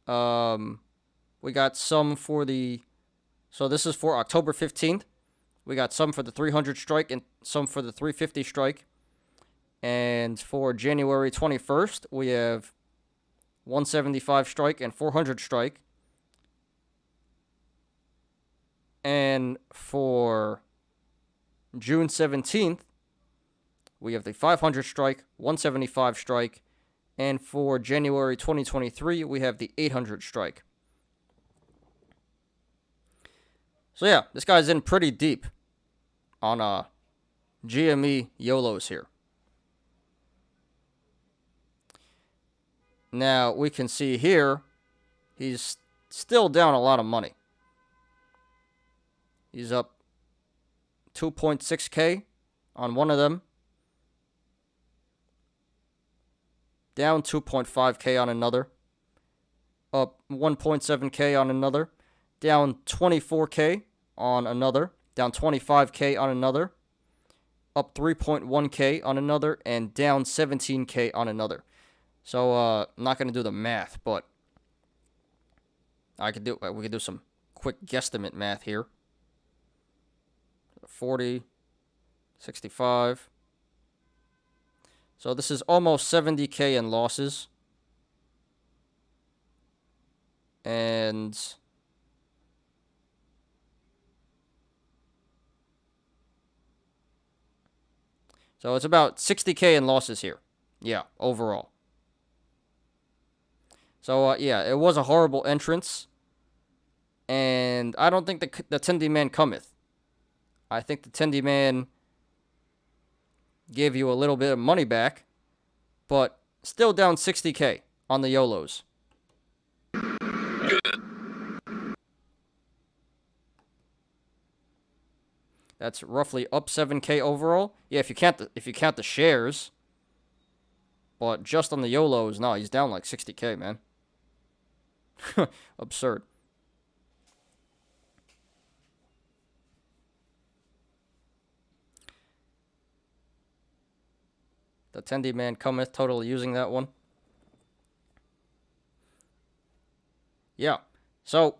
We got some for the... So this is for October 15th. We got some for the 300 strike and some for the 350 strike. And for January 21st, we have 175 strike and 400 strike. And for June 17th, we have the 500 strike, 175 strike. And for January 2023, we have the 800 strike. So yeah, this guy's in pretty deep on GME YOLOs here. Now, we can see here, he's still down a lot of money. He's up 2.6K on one of them. Down 2.5K on another. Up 1.7K on another. Down 24K on another. down 25K on another, up 3.1K on another, and down 17K on another. So, I'm not going to do the math, but we could do some quick guesstimate math here. 40, 65. So this is almost 70K in losses. And so it's about 60K in losses here. Yeah, overall. So, yeah, it was a horrible entrance. And I don't think the Tendy Man cometh. I think the Tendy Man gave you a little bit of money back, but still down 60K on the Yolos. That's roughly up 7K overall. Yeah, if you count the shares, but just on the Yolos, no, he's down like 60K, man. Absurd. The Tendy Man cometh, totally using that one. Yeah, so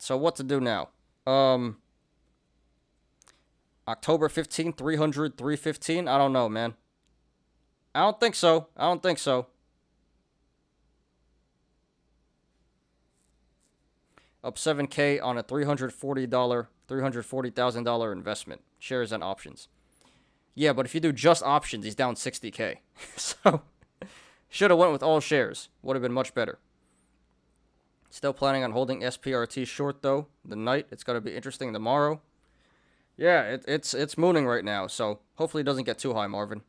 what to do now? October 15th, 300, 315? I don't know, man. I don't think so. Up $7K on a $340,000 investment. Shares and options. Yeah, but if you do just options, he's down 60K. So, should have went with all shares. Would have been much better. Still planning on holding SPRT short, though. The night. It's going to be interesting tomorrow. Yeah, it's mooning right now, so hopefully it doesn't get too high, Marvin.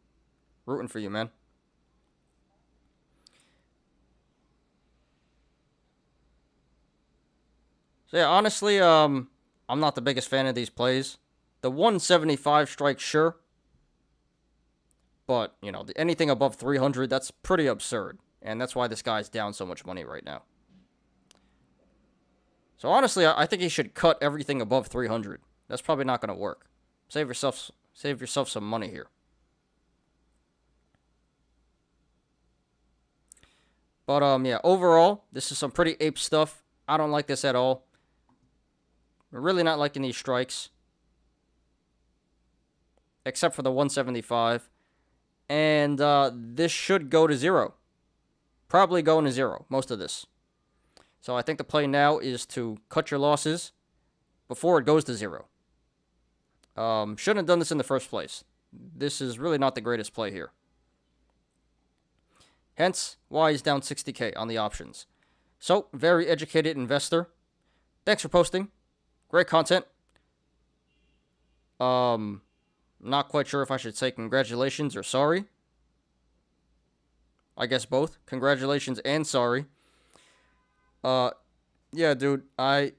Rooting for you, man. So, yeah, honestly, I'm not the biggest fan of these plays. The 175 strike, sure. But, you know, anything above 300, that's pretty absurd. And that's why this guy's down so much money right now. So, honestly, I think he should cut everything above 300. That's probably not going to work. Save yourself some money here. But, yeah, overall, this is some pretty ape stuff. I don't like this at all. I'm really not liking these strikes. Except for the 175. And this should go to zero. Probably going to zero, most of this. So I think the play now is to cut your losses before it goes to zero. Shouldn't have done this in the first place. This is really not the greatest play here. Hence, why he's down 60K on the options. So, very educated investor. Thanks for posting. Great content. Not quite sure if I should say congratulations or sorry. I guess both. Congratulations and sorry. Yeah, dude, I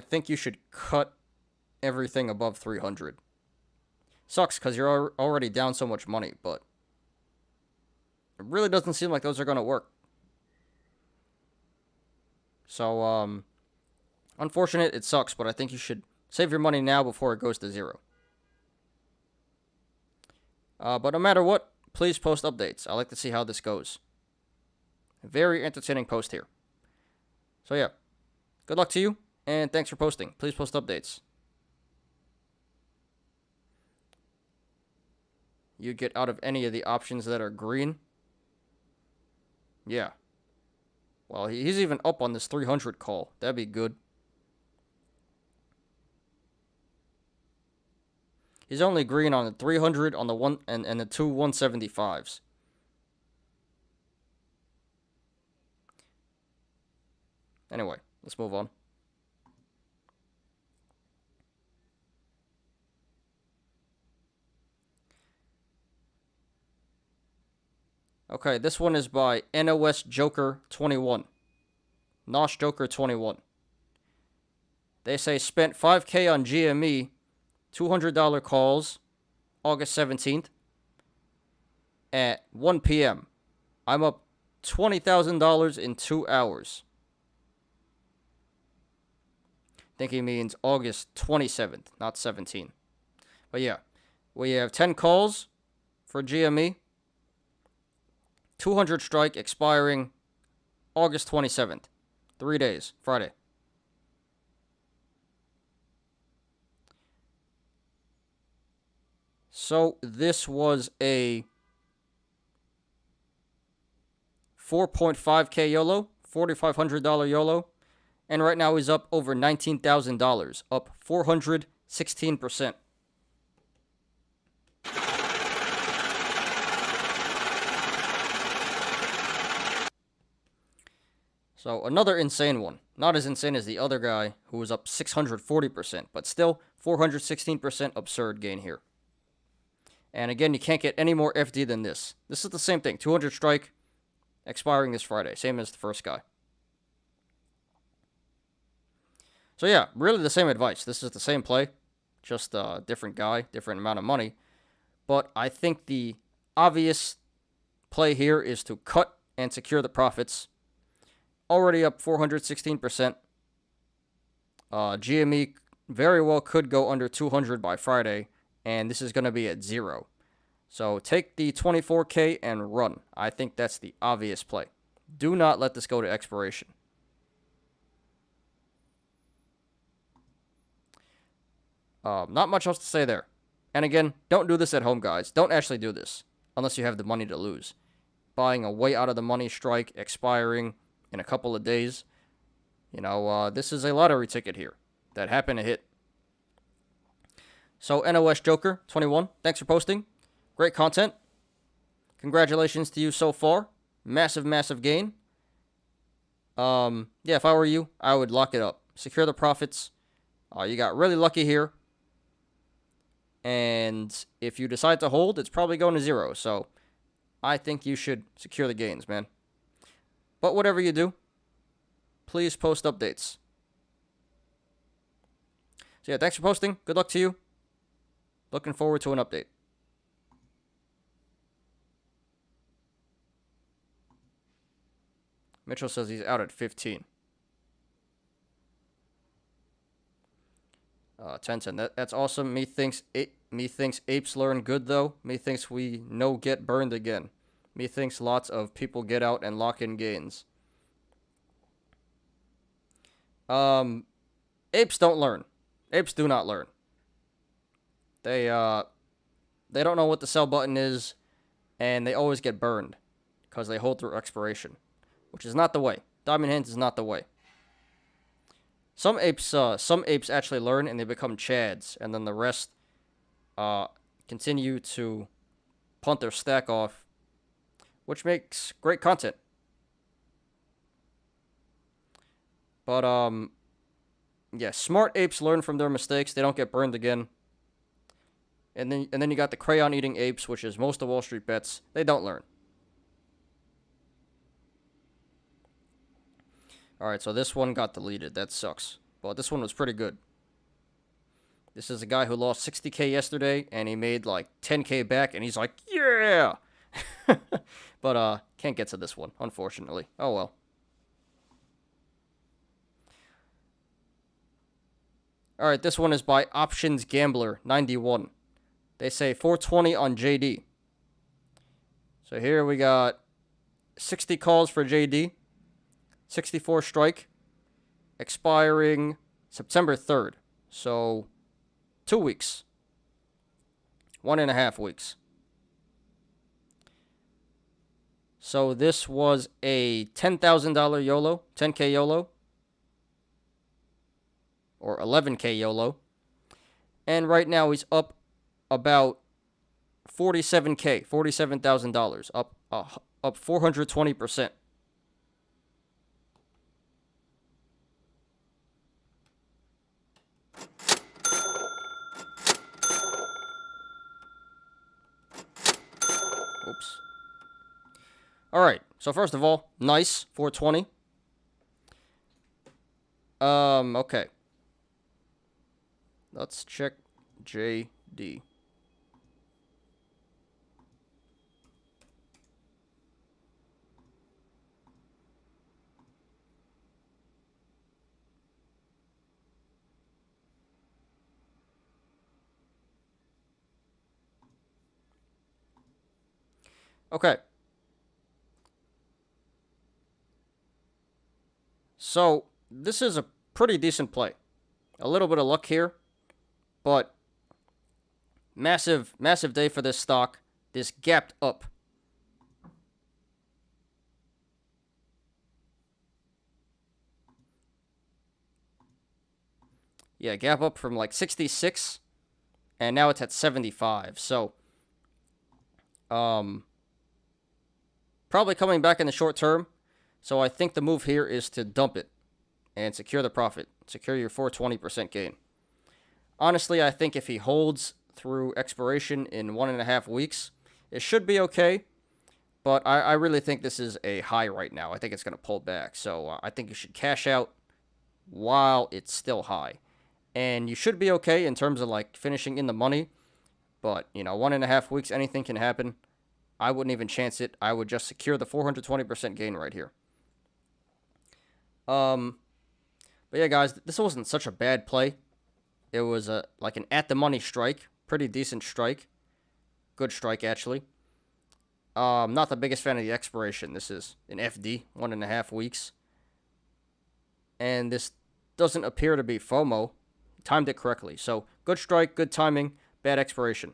think you should cut everything above 300. Sucks because you're already down so much money, but it really doesn't seem like those are going to work. So, unfortunate, it sucks, but I think you should save your money now before it goes to zero. But no matter what, please post updates. I like to see how this goes. Very entertaining post here. So yeah, good luck to you, and thanks for posting. Please post updates. You get out of any of the options that are green. Yeah. Well, he's even up on this 300 call. That'd be good. He's only green on the 300 on the one and the two 175s. Anyway, let's move on. Okay, this one is by NOS Joker 21. Nosh Joker 21. They say spent 5K on GME, $200 calls, August 17th, at 1 p.m. I'm up $20,000 in 2 hours. I think he means August 27th, not 17. But yeah, we have 10 calls for GME. 200 strike expiring August 27th. 3 days, Friday. So this was a 4.5K YOLO, $4,500 YOLO. And right now he's up over $19,000, up 416%. So another insane one. Not as insane as the other guy who was up 640%, but still 416% absurd gain here. And again, you can't get any more FD than this. This is the same thing. 200 strike expiring this Friday. Same as the first guy. So yeah, really the same advice. This is the same play, just a different guy, different amount of money. But I think the obvious play here is to cut and secure the profits. Already up 416%. GME very well could go under 200 by Friday, and this is going to be at 0. So take the 24K and run. I think that's the obvious play. Do not let this go to expiration. Not much else to say there. And again, don't do this at home, guys. Don't actually do this unless you have the money to lose. Buying a way out of the money strike expiring in a couple of days. You know, this is a lottery ticket here that happened to hit. So NOS Joker 21, thanks for posting. Great content. Congratulations to you so far. Massive, massive gain. Yeah, if I were you, I would lock it up. Secure the profits. You got really lucky here. And if you decide to hold, it's probably going to 0. So I think you should secure the gains, man. But whatever you do, please post updates. So yeah, thanks for posting. Good luck to you. Looking forward to an update. Mitchell says he's out at 15. 1010. That's awesome. Me thinks apes learn good though. Me thinks we no get burned again. Me thinks lots of people get out and lock in gains. Apes don't learn. Apes do not learn. They don't know what the sell button is, and they always get burned because they hold through expiration, which is not the way. Diamond hands is not the way. Some apes actually learn and they become chads, and then the rest continue to punt their stack off, which makes great content. But yeah, smart apes learn from their mistakes. They don't get burned again. And then you got the crayon eating apes, which is most of Wall Street bets. They don't learn. Alright, so this one got deleted. That sucks. But this one was pretty good. This is a guy who lost 60K yesterday, and he made like 10K back, and he's like, yeah! But can't get to this one, unfortunately. Oh well. Alright, this one is by Options Gambler 91. They say 420 on JD. So here we got 60 calls for JD. 64 strike. Expiring September 3rd. So 2 weeks. 1.5 weeks. So this was a $10,000 YOLO. 10K YOLO. Or 11K YOLO. And right now he's up about $47K, $47,000, up 420%. Oops. All right. So first of all, nice 420. Okay. Let's check JD. Okay. So, this is a pretty decent play. A little bit of luck here, but massive day for this stock. This gapped up. Yeah, gap up from like 66, and now it's at 75. So, probably coming back in the short term. So I think the move here is to dump it and secure the profit. Secure your 420% gain. Honestly, I think if he holds through expiration in 1.5 weeks, it should be okay. But I really think this is a high right now. I think it's going to pull back. So I think you should cash out while it's still high. And you should be okay in terms of like finishing in the money. But, 1.5 weeks, anything can happen. I wouldn't even chance it. I would just secure the 420% gain right here. But yeah, guys, this wasn't such a bad play. It was like an at-the-money strike. Pretty decent strike. Good strike, actually. Not the biggest fan of the expiration. This is an FD, 1.5 weeks. And this doesn't appear to be FOMO. Timed it correctly. So, good strike, good timing, bad expiration.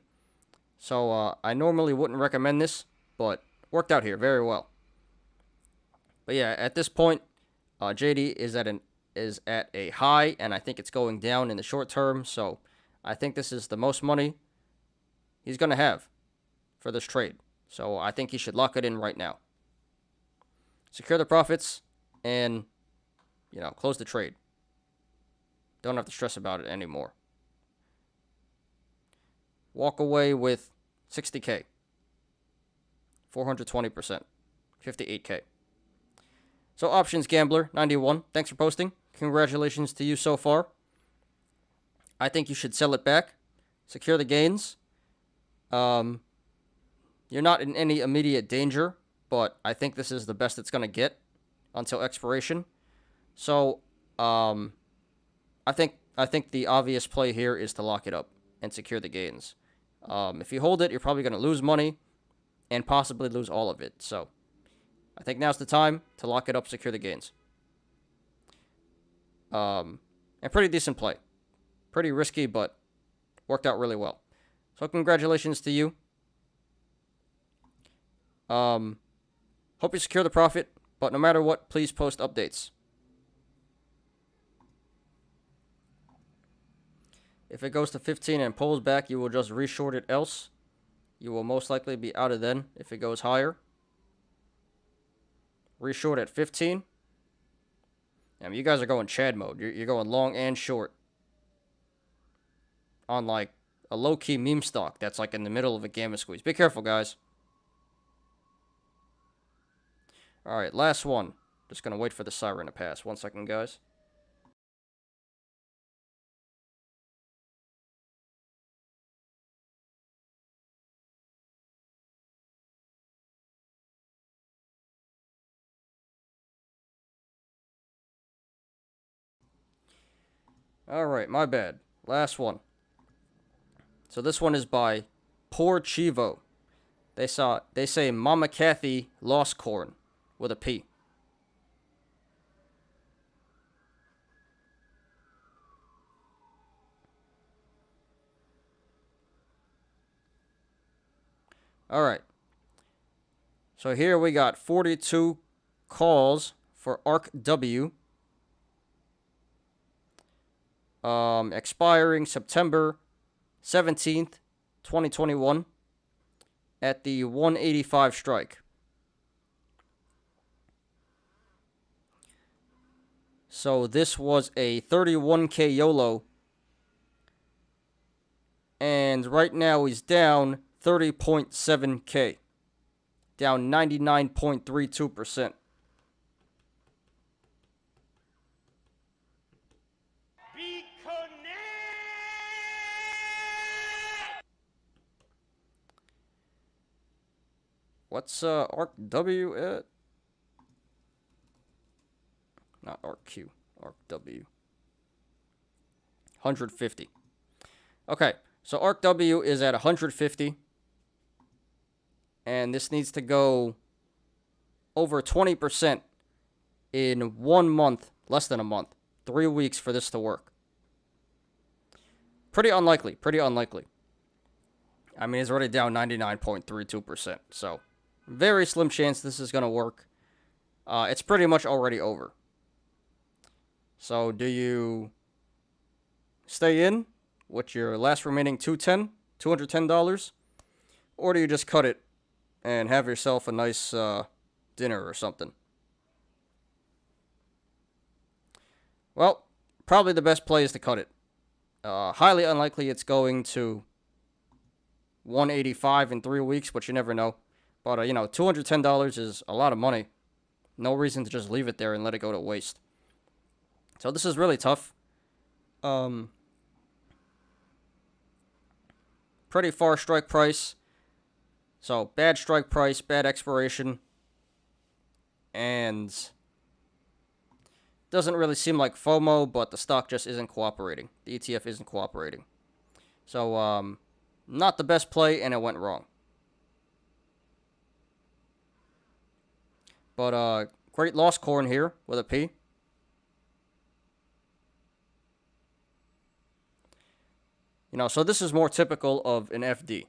So, I normally wouldn't recommend this, but worked out here very well. But yeah, at this point, JD is at a high, and I think it's going down in the short term. So, I think this is the most money he's going to have for this trade. So, I think he should lock it in right now. Secure the profits and, close the trade. Don't have to stress about it anymore. Walk away with 60K. 420%. 58K. So, Options Gambler 91, thanks for posting. Congratulations to you so far. I think you should sell it back. Secure the gains. You're not in any immediate danger, but I think this is the best it's going to get until expiration. So, I think the obvious play here is to lock it up and secure the gains. If you hold it, you're probably going to lose money and possibly lose all of it. So, I think now's the time to lock it up, secure the gains. And pretty decent play. Pretty risky, but worked out really well. So, congratulations to you. Hope you secure the profit, but no matter what, please post updates. If it goes to 15 and pulls back, you will just reshort it else. You will most likely be out of then if it goes higher. Reshort at 15. I mean, you guys are going Chad mode. You're going long and short. On like a low-key meme stock that's like in the middle of a gamma squeeze. Be careful, guys. Alright, last one. Just going to wait for the siren to pass. 1 second, guys. Alright, my bad. Last one. So this one is by Poor Chivo. They say Mama Kathy lost corn with a P. Alright. So here we got 42 calls for ARC W. Expiring September 17th, 2021 at the 185 strike. So this was a 31K YOLO. And right now he's down 30.7K. Down 99.32%. What's ARC W at? Not ARC Q, ARC W. 150. Okay, so ARC W is at 150. And this needs to go over 20% in 1 month, less than a month, 3 weeks for this to work. Pretty unlikely, pretty unlikely. I mean, it's already down 99.32%, so very slim chance this is going to work. It's pretty much already over. So do you stay in with your last remaining $210, or do you just cut it and have yourself a nice dinner or something? Well, probably the best play is to cut it. Highly unlikely it's going to 185 in 3 weeks, but you never know. But, you know, $210 is a lot of money. No reason to just leave it there and let it go to waste. So this is really tough. Pretty far strike price. So, bad strike price, bad expiration. And doesn't really seem like FOMO, but the stock just isn't cooperating. The ETF isn't cooperating. So, not the best play, and it went wrong. But, great loss corn here with a P. You know, so this is more typical of an FD.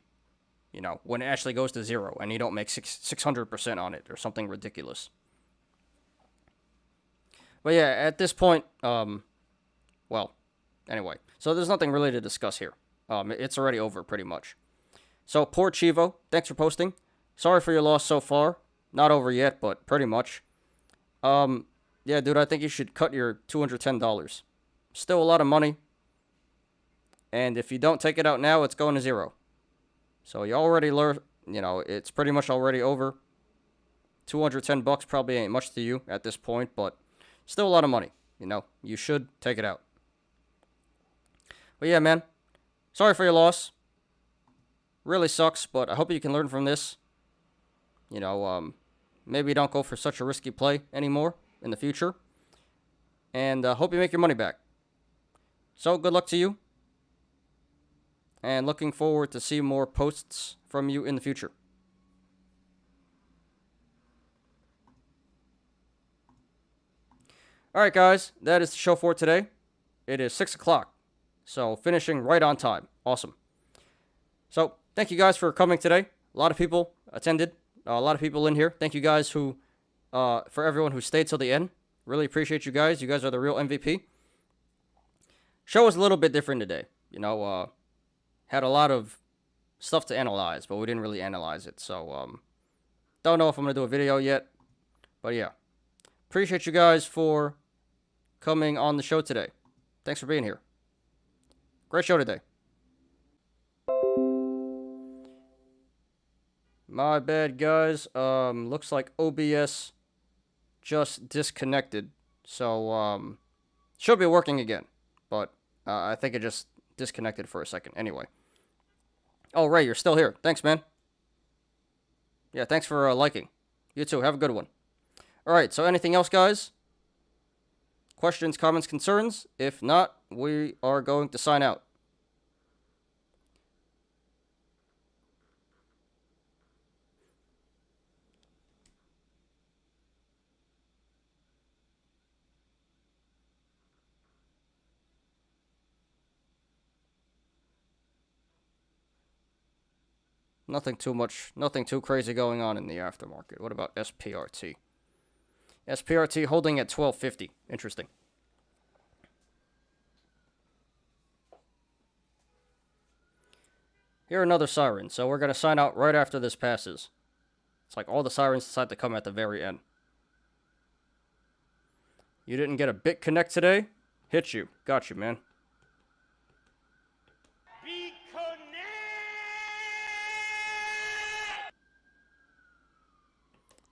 You know, when it actually goes to zero and you don't make 600% on it or something ridiculous. But yeah, at this point, well, anyway. So there's nothing really to discuss here. It's already over pretty much. So, poor Chivo, thanks for posting. Sorry for your loss so far. Not over yet, but pretty much. Yeah, dude, I think you should cut your $210. Still a lot of money. And if you don't take it out now, it's going to zero. So you already learned, you know, it's pretty much already over. $210 probably ain't much to you at this point, but still a lot of money. You know, you should take it out. But yeah, man, sorry for your loss. Really sucks, but I hope you can learn from this. You know, maybe don't go for such a risky play anymore in the future. And hope you make your money back. So, good luck to you. And looking forward to see more posts from you in the future. Alright guys, that is the show for today. It is 6 o'clock, so finishing right on time. Awesome. So, thank you guys for coming today. A lot of people attended. A lot of people in here. Thank you guys for everyone who stayed till the end. Really appreciate you guys. You guys are the real MVP. Show was a little bit different today. You know, had a lot of stuff to analyze, but we didn't really analyze it. So, don't know if I'm going to do a video yet. But yeah. Appreciate you guys for coming on the show today. Thanks for being here. Great show today. My bad, guys. Looks like OBS just disconnected. So, should be working again. But I think it just disconnected for a second. Anyway. Oh, Ray, you're still here. Thanks, man. Yeah, thanks for liking. You too. Have a good one. Alright, so anything else, guys? Questions, comments, concerns? If not, we are going to sign out. Nothing too crazy going on in the aftermarket. What about SPRT? SPRT holding at 1250. Interesting. Here another siren, so we're going to sign out right after this passes. It's like all the sirens decide to come at the very end. You didn't get a bit connect today? Hit you. Got you, man.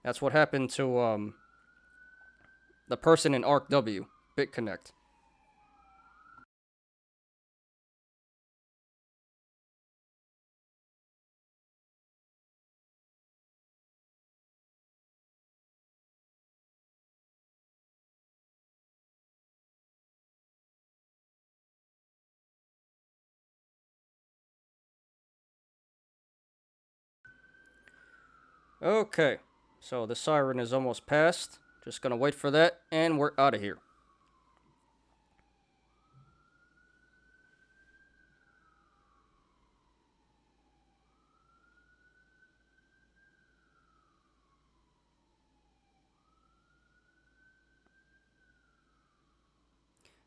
That's what happened to the person in Arc W, BitConnect. Okay, so the siren is almost past. Just gonna wait for that, and we're out of here.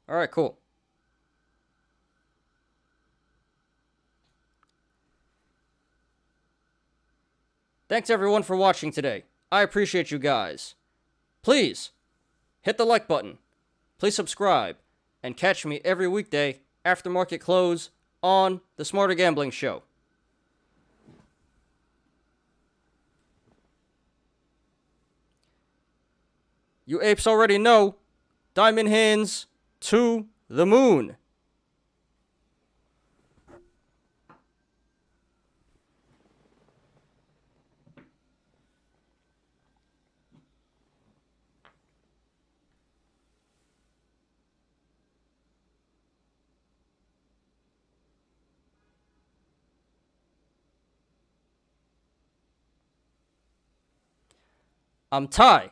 Alright, cool. Thanks everyone for watching today. I appreciate you guys. Please, hit the like button. Please subscribe. And catch me every weekday after market close on the Smarter Gambling Show. You apes already know, diamond hands to the moon. I'm Ty.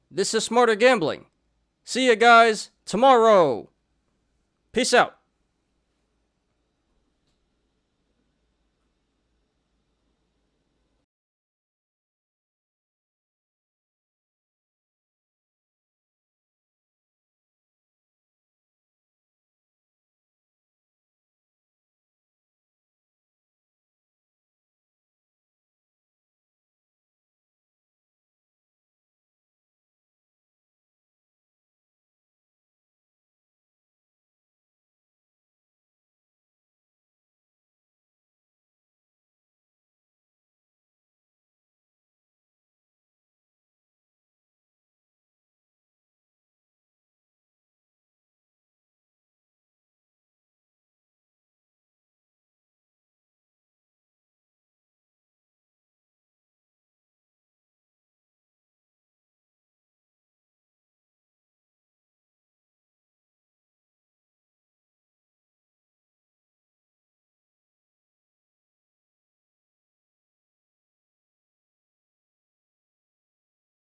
This is Smarter Gambling. See you guys tomorrow. Peace out.